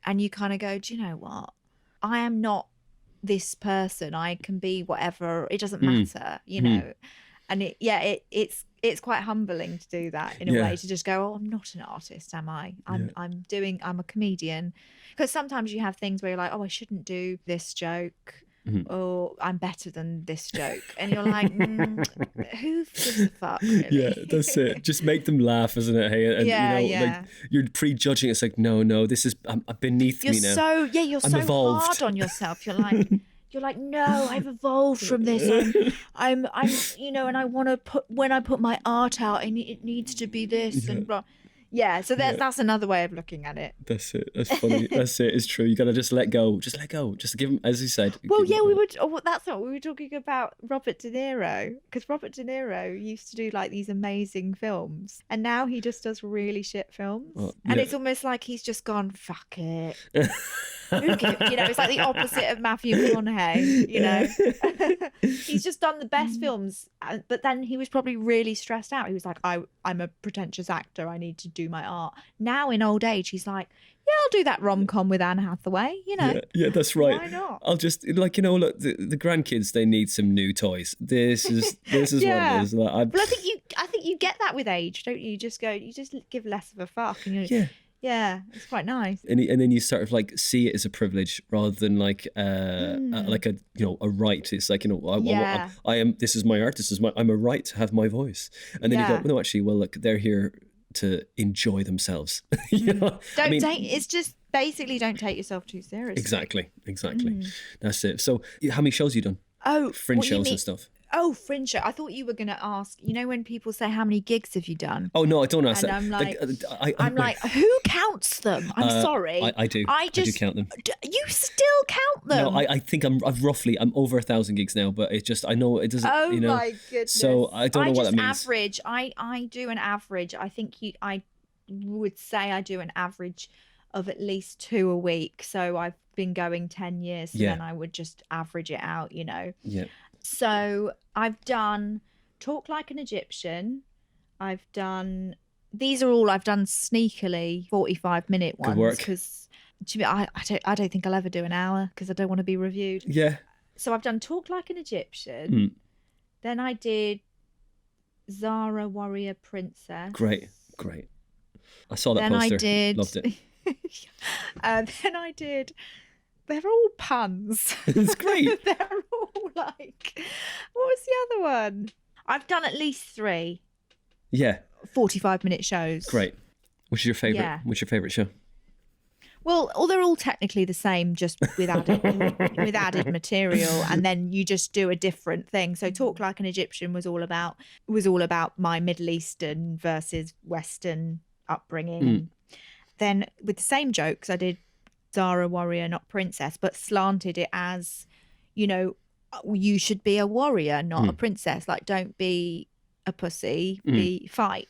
S2: and you kind of go, do you know what? I am not this person. I can be whatever. It doesn't matter, you know. And it's quite humbling to do that in a way, to just go, oh, I'm not an artist, am I? I'm a comedian. Because sometimes you have things where you're like, oh, I shouldn't do this joke. Or I'm better than this joke, and you're like, who gives a fuck, really?
S3: Yeah, that's it. Just make them laugh, isn't it? Hey, and you know, like, you're prejudging. It's like, no, this is beneath me now.
S2: You're so
S3: evolved.
S2: hard on yourself. You're like, no, I've evolved from this. I'm, you know, and I want to when I put my art out, it needs to be this and blah. Yeah, so that's another way of looking at it.
S3: That's it. That's funny. That's it. It's true. You got to just let go. Just let go. Just give him, as you said.
S2: Well, yeah, that's what we were talking about, Robert De Niro. Because Robert De Niro used to do like these amazing films. And now he just does really shit films. And it's almost like he's just gone, fuck it. You know, it's like the opposite of Matthew McConaughey, you know. He's just done the best films. But then he was probably really stressed out. He was like, I'm a pretentious actor. I need to do my art. Now in old age, he's like, yeah, I'll do that rom-com with Anne Hathaway, you know.
S3: Yeah, that's right.
S2: Why not?
S3: I'll just, like, you know, look, the grandkids, they need some new toys. This is what it is. Like,
S2: but I think you get that with age, don't you? You just give less of a fuck. And yeah, it's quite nice.
S3: And then you sort of like see it as a privilege rather than like like a, you know, a right. It's like, you know, I am. This is my art. I'm a right to have my voice. And then you go, no, actually, well, look, they're here to enjoy themselves. You know?
S2: It's just basically don't take yourself too seriously.
S3: Exactly. That's it. So how many shows have you done? Fringe shows and stuff.
S2: Oh, fringe show. I thought you were going to ask, you know, when people say, how many gigs have you done?
S3: Oh, no, I don't ask
S2: and
S3: that.
S2: I'm like, I'm like, who counts them? I'm sorry.
S3: I do. I do count them.
S2: You still count them?
S3: No, I think I'm over 1,000 gigs now, but it's just, I know it doesn't,
S2: oh
S3: you know.
S2: my goodness.
S3: So I don't know what that means.
S2: Average. I do an average. I think I would say I do an average of at least 2 a week. So I've been going 10 years. So then I would just average it out, you know.
S3: Yeah.
S2: So I've done Talk Like an Egyptian. I've done, these are all I've done sneakily 45-minute ones.
S3: Good work.
S2: Because I don't think I'll ever do an hour because I don't want to be reviewed.
S3: Yeah.
S2: So I've done Talk Like an Egyptian. Then I did Zahra Warrior Princess.
S3: Great. I saw that poster. Loved it.
S2: Then I did, they're all puns.
S3: It's great.
S2: They're all like, what was the other one? I've done at least 3.
S3: Yeah.
S2: 45-minute shows.
S3: Great. Which is your favourite?
S2: Yeah.
S3: What's your favourite show?
S2: Well, they're all technically the same, just with added material, and then you just do a different thing. So Talk Like an Egyptian was all about my Middle Eastern versus Western upbringing. And then with the same jokes, I did Zahra Warrior, not Princess, but slanted it as, you know, you should be a warrior, not a princess. Like, don't be a pussy, be fight.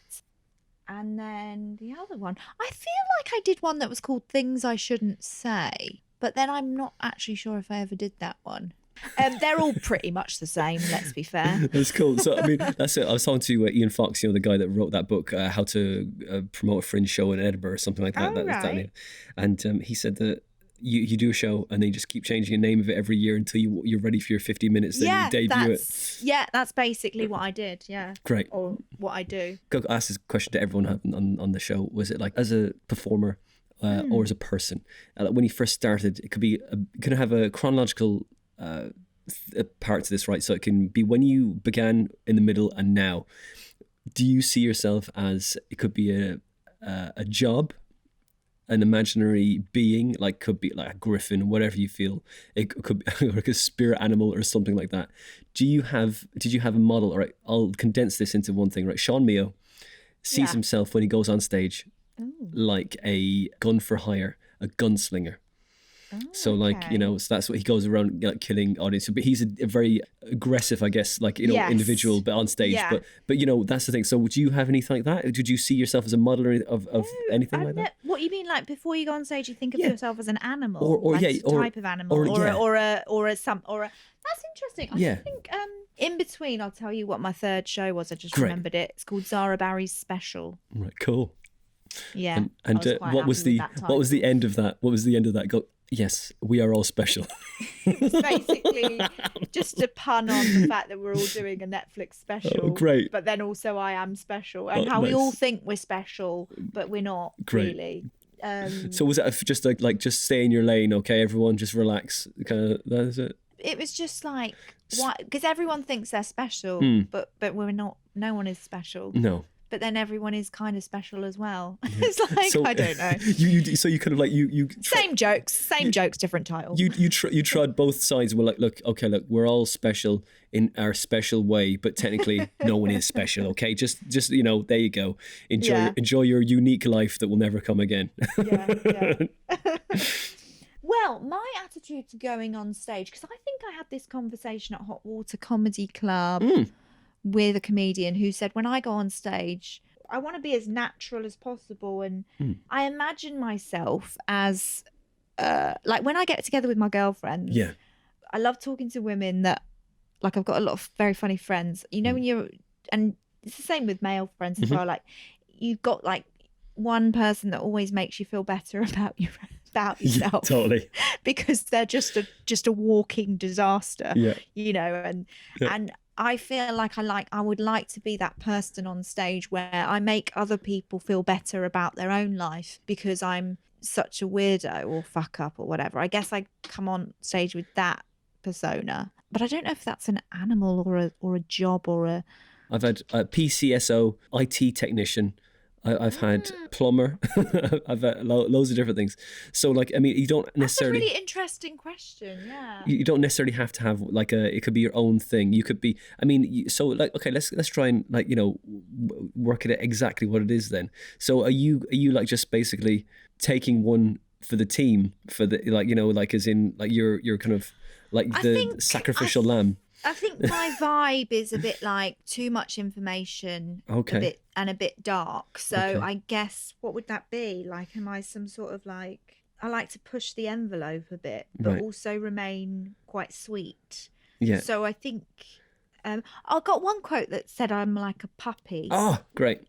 S2: And then the other one, I feel like I did one that was called Things I Shouldn't Say, but then I'm not actually sure if I ever did that one. They're all pretty much the same, let's be fair.
S3: That's cool. So, I mean, that's it. I was talking to Ian Fox, you know, the guy that wrote that book, How to Promote a Fringe Show in Edinburgh or something like that.
S2: Oh, right.
S3: And he said that you do a show and then you just keep changing the name of it every year until you're ready for your 50 minutes, then you debut it.
S2: Yeah, that's basically what I did, yeah.
S3: Great.
S2: Or what I do.
S3: Go ask this question to everyone on the show. Was it like as a performer or as a person? When you first started, it could be can have a chronological part to this, right? So it can be when you began, in the middle, and now. Do you see yourself as, it could be a job, an imaginary being, like could be like a griffin, whatever you feel, it could be like a spirit animal or something like that? Did you have a model? All right, I'll condense this into one thing, right? Sean Mio sees himself when he goes on stage like a gun for hire, a gunslinger. So like, you know, so that's what he goes around, like, killing audience. But he's a very aggressive, I guess, like, you know, individual, but on stage.
S2: Yeah.
S3: But you know, that's the thing. So would you have anything like that? Did you see yourself as a model of anything like that?
S2: What you mean, like before you go on stage, you think of yourself as an animal,
S3: or
S2: like a type of animal, or a. That's interesting. I think in between, I'll tell you what my third show was. I just remembered it. It's called Zahra Barri's Special.
S3: Right, cool.
S2: Yeah.
S3: And what was the end of that? What was the end of that? Go. Yes, we are all special.
S2: It's basically just a pun on the fact that we're all doing a Netflix special.
S3: Oh, great.
S2: But then also I am special. And how we all think we're special, but we're not really.
S3: So was that just like just stay in your lane, okay, everyone, just relax, kind of, that is it?
S2: It was just like, why? Because everyone thinks they're special, but we're not. No one is special.
S3: No.
S2: But then everyone is kind of special as well. It's like, so, I don't know.
S3: So you kind of like
S2: same jokes, different title.
S3: You tried both sides. We're like, look, we're all special in our special way, but technically no one is special. Okay, just you know, there you go. Enjoy your unique life that will never come again.
S2: Yeah. Well, my attitude to going on stage, because I think I had this conversation at Hot Water Comedy Club. With a comedian who said, when I go on stage, I want to be as natural as possible. And I imagine myself as, like when I get together with my girlfriends, I love talking to women that, like, I've got a lot of very funny friends. You know, when and it's the same with male friends as well. Like, you've got like one person that always makes you feel better about yourself.
S3: Yeah, totally.
S2: Because they're just a walking disaster, you know, and I feel like I would like to be that person on stage where I make other people feel better about their own life because I'm such a weirdo or fuck up or whatever. I guess I come on stage with that persona, but I don't know if that's an animal or a job or a.
S3: I've had a PCSO, IT technician, I've had plumber. I've had loads of different things. So like, I mean, you don't necessarily.
S2: That's a really interesting question. Yeah.
S3: You don't necessarily have to have like it could be your own thing. You could be, I mean, so like, okay, let's try and like, you know, work it out exactly what it is then. So are you like just basically taking one for the team for the, like, you know, like as in like you're kind of like the sacrificial lamb?
S2: I think my vibe is a bit like too much information,
S3: okay,
S2: a bit dark. So I guess what would that be? Like, am I some sort of like, I like to push the envelope a bit, but also remain quite sweet.
S3: Yeah.
S2: So I think I got one quote that said I'm like a puppy.
S3: Oh, great.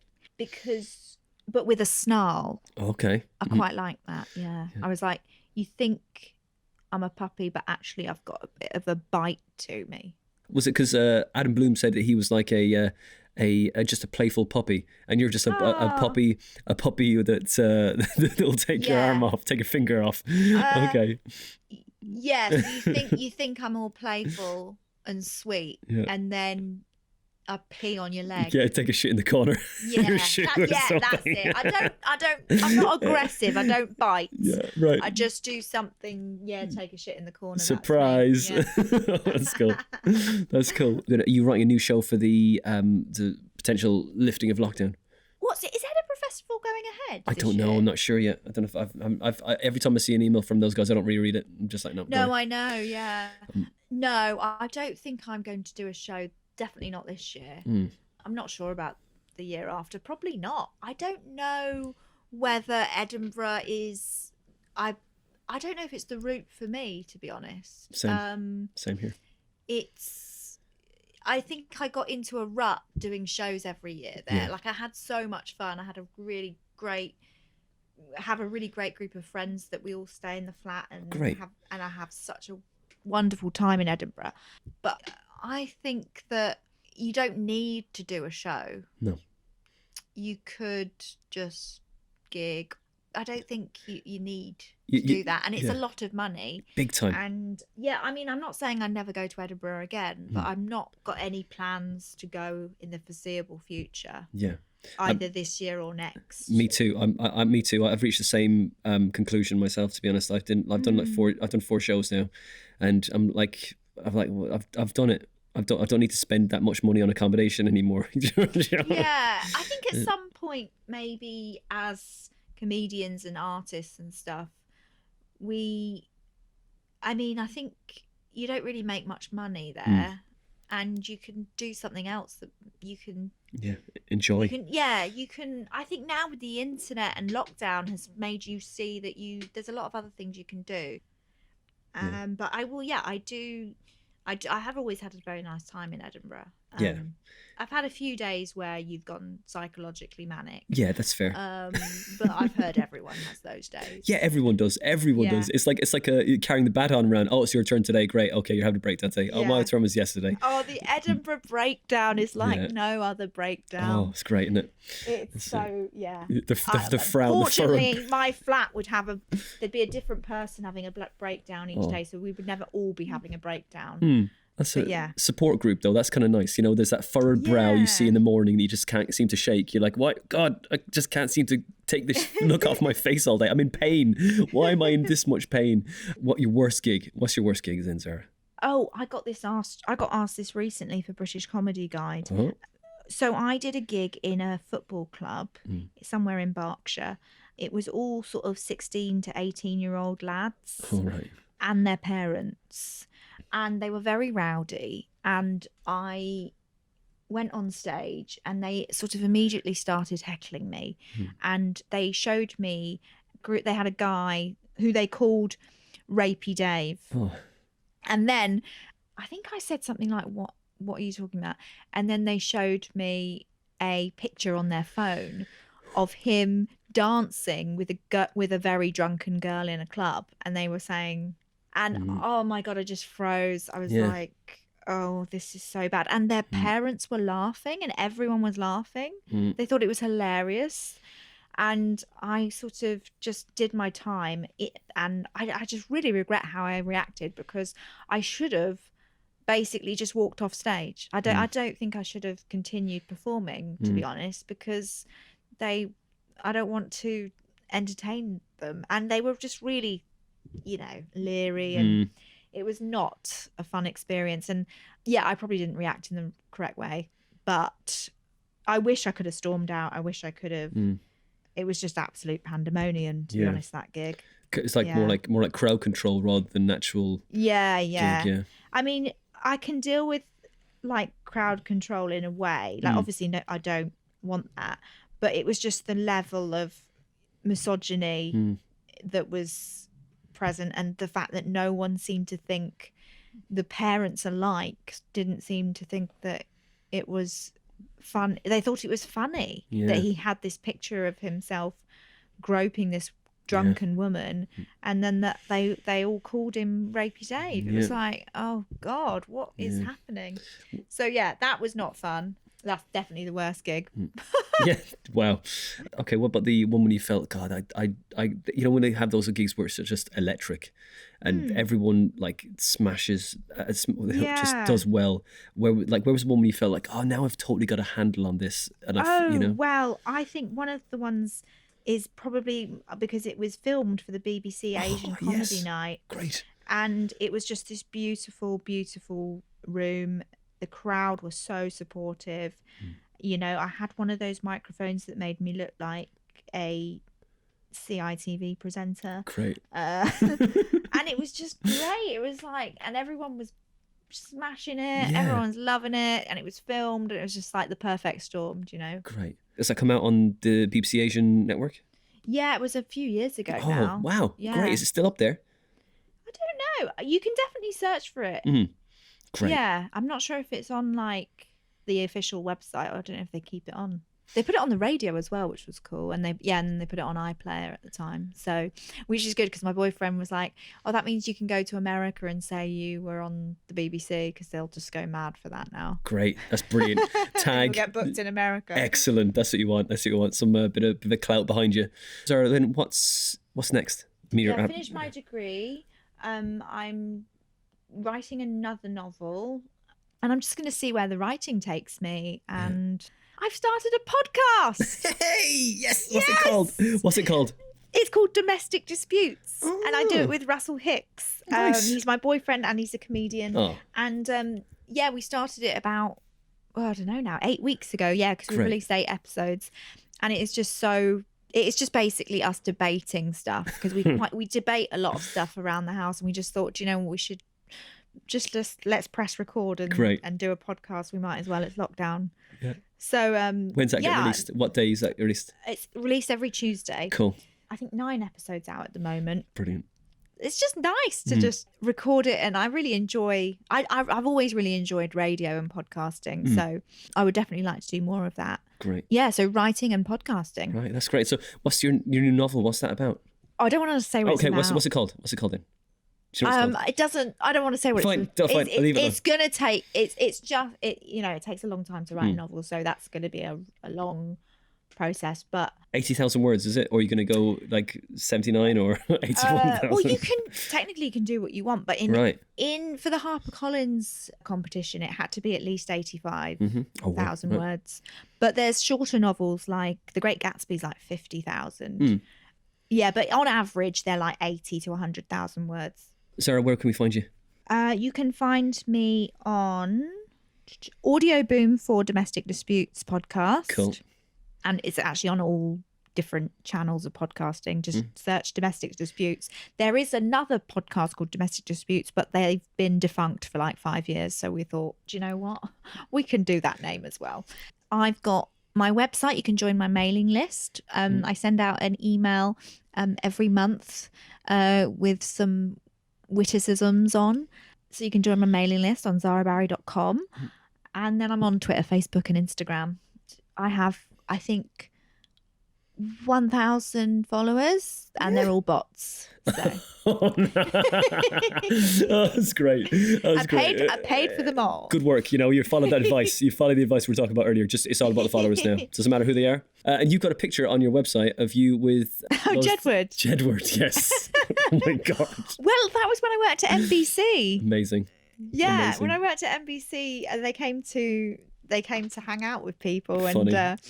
S2: But with a snarl.
S3: Okay.
S2: I quite like that. Yeah. I was like, you think I'm a puppy, but actually I've got a bit of a bite to me. Was
S3: it because Adam Bloom said that he was like a just a playful puppy, and you're just a puppy that will take your arm off, take a finger off? Okay.
S2: Yes, you think I'm all playful and sweet, and then I pee on your leg.
S3: Yeah, take a shit in the corner.
S2: Yeah, that's it. I'm not aggressive. I don't bite.
S3: Yeah, right.
S2: I just do something. Yeah, take a shit in the corner.
S3: Surprise! That's cool. That's cool. Are you writing a new show for the potential lifting of lockdown?
S2: Is Edinburgh Festival going ahead?
S3: I don't know. I'm not sure yet. I don't know if I've every time I see an email from those guys, I don't really read it. I'm just like, no.
S2: No, I know. Yeah. No, I don't think I'm going to do a show. Definitely not this year. I'm not sure about the year after. Probably not. I don't know whether Edinburgh is. I don't know if it's the route for me, to be honest.
S3: Same here.
S2: I think I got into a rut doing shows every year there.
S3: Yeah.
S2: Like I had so much fun. I had a really great group of friends that we all stay in the flat and I have such a wonderful time in Edinburgh. But I think that you don't need to do a show.
S3: No.
S2: You could just gig. I don't think you need to do that. And it's a lot of money.
S3: Big time.
S2: And yeah, I mean, I'm not saying I'd never go to Edinburgh again, but I've not got any plans to go in the foreseeable future.
S3: Yeah.
S2: Either this year or next.
S3: Me too. Me too. I've reached the same conclusion myself, to be honest. I've done 4 shows now, and I've done it. I don't need to spend that much money on accommodation anymore.
S2: Yeah, I think at some point, maybe as comedians and artists and stuff, I think you don't really make much money there, and you can do something else that you can
S3: enjoy.
S2: You can. I think now with the internet and lockdown has made you see that there's a lot of other things you can do. But I have always had a very nice time in Edinburgh. I've had a few days where you've gone psychologically manic.
S3: Yeah, that's fair.
S2: But I've heard everyone has those days.
S3: Yeah, everyone does. Everyone does. It's like carrying the baton around. Oh, it's your turn today. Great. Okay, you're having a breakdown today. Oh, my turn was yesterday.
S2: Oh, the Edinburgh breakdown is like no other breakdown.
S3: Oh, it's great, isn't it?
S2: It's so
S3: The frown.
S2: Fortunately, my flat would there'd be a different person having a breakdown each day, so we would never all be having a breakdown.
S3: That's a support group, though. That's kind of nice. You know, there's that furrowed brow you see in the morning that you just can't seem to shake. You're like, what? God, I just can't seem to take this look off my face all day. I'm in pain. Why am I in this much pain? What's your worst gig then, Zahra?
S2: Oh, I got asked this recently for British Comedy Guide.
S3: Uh-huh.
S2: So I did a gig in a football club somewhere in Berkshire. It was all sort of 16 to 18-year-old lads and their parents. And they were very rowdy, and I went on stage and they sort of immediately started heckling me. And they showed me, they had a guy who they called Rapey Dave. And then I think I said something like, what are you talking about? And then they showed me a picture on their phone of him dancing with a very drunken girl in a club. And they were saying... And oh my God, I just froze. I was like, oh, this is so bad. And their parents were laughing and everyone was laughing. They thought it was hilarious. And I sort of just did my time. And I just really regret how I reacted, because I should have basically just walked off stage. I don't think I should have continued performing, to be honest, because they to entertain them. And they were just really, leery, and it was not a fun experience. And yeah, I probably didn't react in the correct way, but I wish I could have stormed out. I wish I could have. It was just absolute pandemonium, to be honest, that gig.
S3: It's like more like crowd control rather than natural.
S2: Yeah.
S3: Gig,
S2: I mean, I can deal with like crowd control in a way. Like obviously, no, I don't want that. But it was just the level of misogyny that was present, and the fact that no one seemed to think, the parents alike didn't seem to think that it was fun. They thought it was funny that he had this picture of himself groping this drunken woman, and then that they all called him Rapey Dave. It was like, oh God, what is happening? So yeah, that was not fun. That's definitely the worst gig.
S3: Yeah. Wow. Okay. What about the one when you felt, God, I when they have those gigs where it's just electric, and everyone like smashes, just does well. Where was the one when you felt like, oh, now I've totally got a handle on this, and
S2: Well, I think one of the ones is probably because it was filmed for the BBC Asian Comedy Night.
S3: Great.
S2: And it was just this beautiful, beautiful room. The crowd was so supportive. I had one of those microphones that made me look like a CITV presenter.
S3: Great.
S2: And it was just great. It was like, and everyone was smashing it. Yeah. Everyone's loving it. And it was filmed. And it was just like the perfect storm,
S3: Great. Does that come out on the BBC Asian network?
S2: Yeah, it was a few years ago now.
S3: Oh, wow.
S2: Yeah.
S3: Great. Is it still up there?
S2: I don't know. You can definitely search for it.
S3: Great.
S2: Yeah, I'm not sure if it's on like the official website, or I don't know if they keep it on. They put it on the radio as well, which was cool, and then they put it on iPlayer at the time. So, which is good because my boyfriend was like, "Oh, that means you can go to America and say you were on the BBC because they'll just go mad for that now."
S3: Great, that's brilliant. Tag.
S2: You'll get booked in America.
S3: Excellent. That's what you want. Some bit of clout behind you. Zahra, then what's next?
S2: I finished my degree. I'm writing another novel, and I'm just going to see where the writing takes me. And I've started a podcast.
S3: Hey, yes. What's it called?
S2: It's called Domestic Disputes, and I do it with Russell Hicks.
S3: Nice.
S2: He's my boyfriend, and he's a comedian. And we started it about, I don't know now, 8 weeks ago. Yeah, because we released 8 episodes, and it is just so. It's just basically us debating stuff, because we debate a lot of stuff around the house, and we just thought, we should just let's press record and do a podcast. We might as well. It's lockdown. Yeah. So
S3: when's that get released? What day is that released?
S2: It's released every Tuesday.
S3: Cool.
S2: I think 9 episodes out at the moment.
S3: Brilliant.
S2: It's just nice to just record it, and I really enjoy. I've always really enjoyed radio and podcasting, so I would definitely like to do more of that.
S3: Great.
S2: Yeah, so writing and podcasting.
S3: Right, that's great. So, what's your new novel? What's that about?
S2: I don't want to say what it's about.
S3: What's it called? What's it called then?
S2: It doesn't. I don't want to say what
S3: fine,
S2: it's.
S3: Fine. I'll leave it.
S2: It's gonna take. It's just. It takes a long time to write a novel, so that's going to be a long process. But
S3: 80,000 words, is it? Or are you going to go like 79 or 81,000?
S2: Well, you can do what you want, but for the HarperCollins competition, it had to be at least 85,000 words. But there's shorter novels like The Great Gatsby's like 50,000. Yeah, but on average, they're like 80 to 100,000 words.
S3: Zahra, where can we find you?
S2: You can find me on Audio Boom for Domestic Disputes podcast.
S3: Cool.
S2: And it's actually on all different channels of podcasting. Just search Domestic Disputes. There is another podcast called Domestic Disputes, but they've been defunct for like 5 years. So we thought, do you know what? We can do that name as well. I've got my website. You can join my mailing list. I send out an email every month with some witticisms on. So you can join my mailing list on zahrabarri.com. And then I'm on Twitter, Facebook and Instagram. I have, I think, 1,000 followers, and they're all bots. So.
S3: That's great.
S2: I paid for them all.
S3: Good work. You followed that advice. You followed the advice we were talking about earlier. Just it's all about the followers now. Doesn't matter who they are. And you've got a picture on your website of you with Jedward, yes. Oh my God.
S2: Well, that was when I worked at NBC.
S3: Amazing.
S2: Yeah, when I worked at NBC, they came to they came to hang out with people,
S3: Funny.
S2: and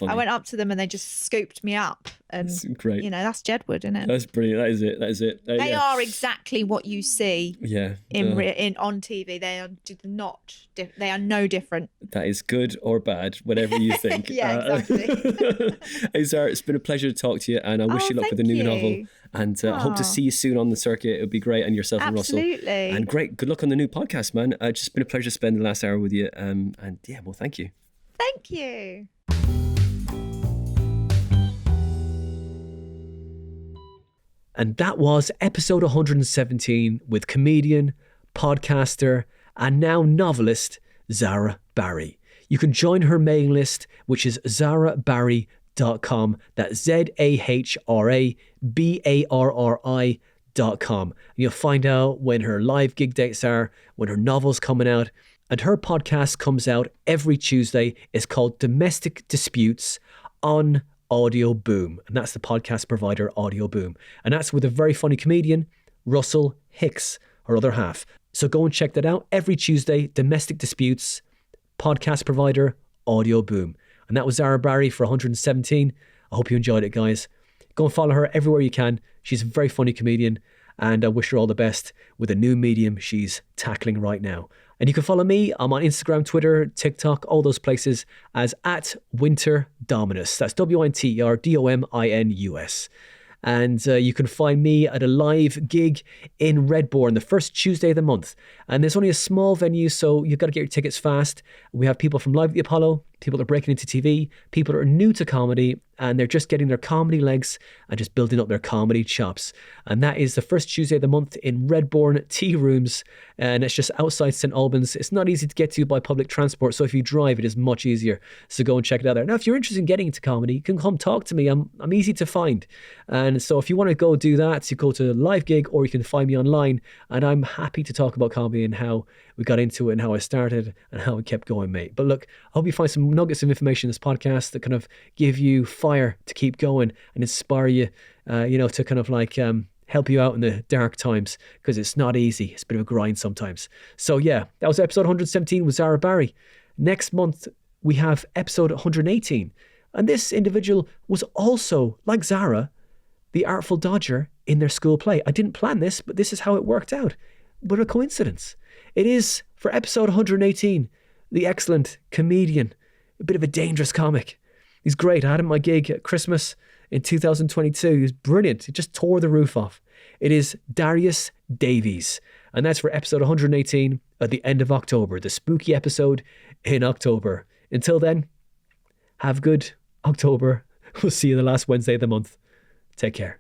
S2: I went up to them and they just scooped me up. And
S3: that's great.
S2: You know, that's Jedward, isn't it?
S3: That's brilliant. That is it.
S2: They are exactly what you see.
S3: Yeah.
S2: In on TV, they are not. They are no different.
S3: That is good or bad, whatever you think.
S2: Yeah, exactly.
S3: Hey, Zahra, it's been a pleasure to talk to you, and I wish you luck with the new novel. And I hope to see you soon on the circuit. It would be great, and yourself and Russell.
S2: Absolutely.
S3: And great. Good luck on the new podcast, man. It's just been a pleasure to spend the last hour with you. And yeah, well, thank you.
S2: Thank you.
S1: And that was episode 117 with comedian, podcaster, and now novelist Zahra Barri. You can join her mailing list, which is zahrabarri.com. That's ZahraBarri.com. You'll find out when her live gig dates are, when her novel's coming out. And her podcast comes out every Tuesday. It's called Domestic Disputes on Audio Boom. And that's the podcast provider Audio Boom. And that's with a very funny comedian, Russell Hicks, her other half. So go and check that out every Tuesday. Domestic Disputes, podcast provider Audio Boom. And that was Zahra Barri for 117. I hope you enjoyed it, guys. Go and follow her everywhere you can. She's a very funny comedian, and I wish her all the best with a new medium she's tackling right now. And you can follow me. I'm on Instagram, Twitter, TikTok, all those places as @WinterDominus. That's WinterDominus. And you can find me at a live gig in Redbourne the first Tuesday of the month. And there's only a small venue, so you've got to get your tickets fast. We have people from Live at the Apollo, people that are breaking into TV, people that are new to comedy, and they're just getting their comedy legs and just building up their comedy chops. And that is the first Tuesday of the month in Redbourne Tea Rooms. And it's just outside St. Albans. It's not easy to get to by public transport, so if you drive, it is much easier. So go and check it out there. Now, if you're interested in getting into comedy, you can come talk to me. I'm easy to find. And so if you want to go do that, you go to a live gig, or you can find me online. And I'm happy to talk about comedy and how we got into it and how I started and how it kept going, mate. But look, I hope you find some nuggets of information in this podcast that kind of give you fire to keep going and inspire you, to kind of like help you out in the dark times, because it's not easy. It's a bit of a grind sometimes. So yeah, that was episode 117 with Zahra Barri. Next month, we have episode 118. And this individual was also, like Zahra, the Artful Dodger in their school play. I didn't plan this, but this is how it worked out. What a coincidence. It is, for episode 118, the excellent comedian, a bit of a dangerous comic. He's great. I had him at my gig at Christmas in 2022. He was brilliant. He just tore the roof off. It is Darius Davies. And that's for episode 118 at the end of October, the spooky episode in October. Until then, have good October. We'll see you the last Wednesday of the month. Take care.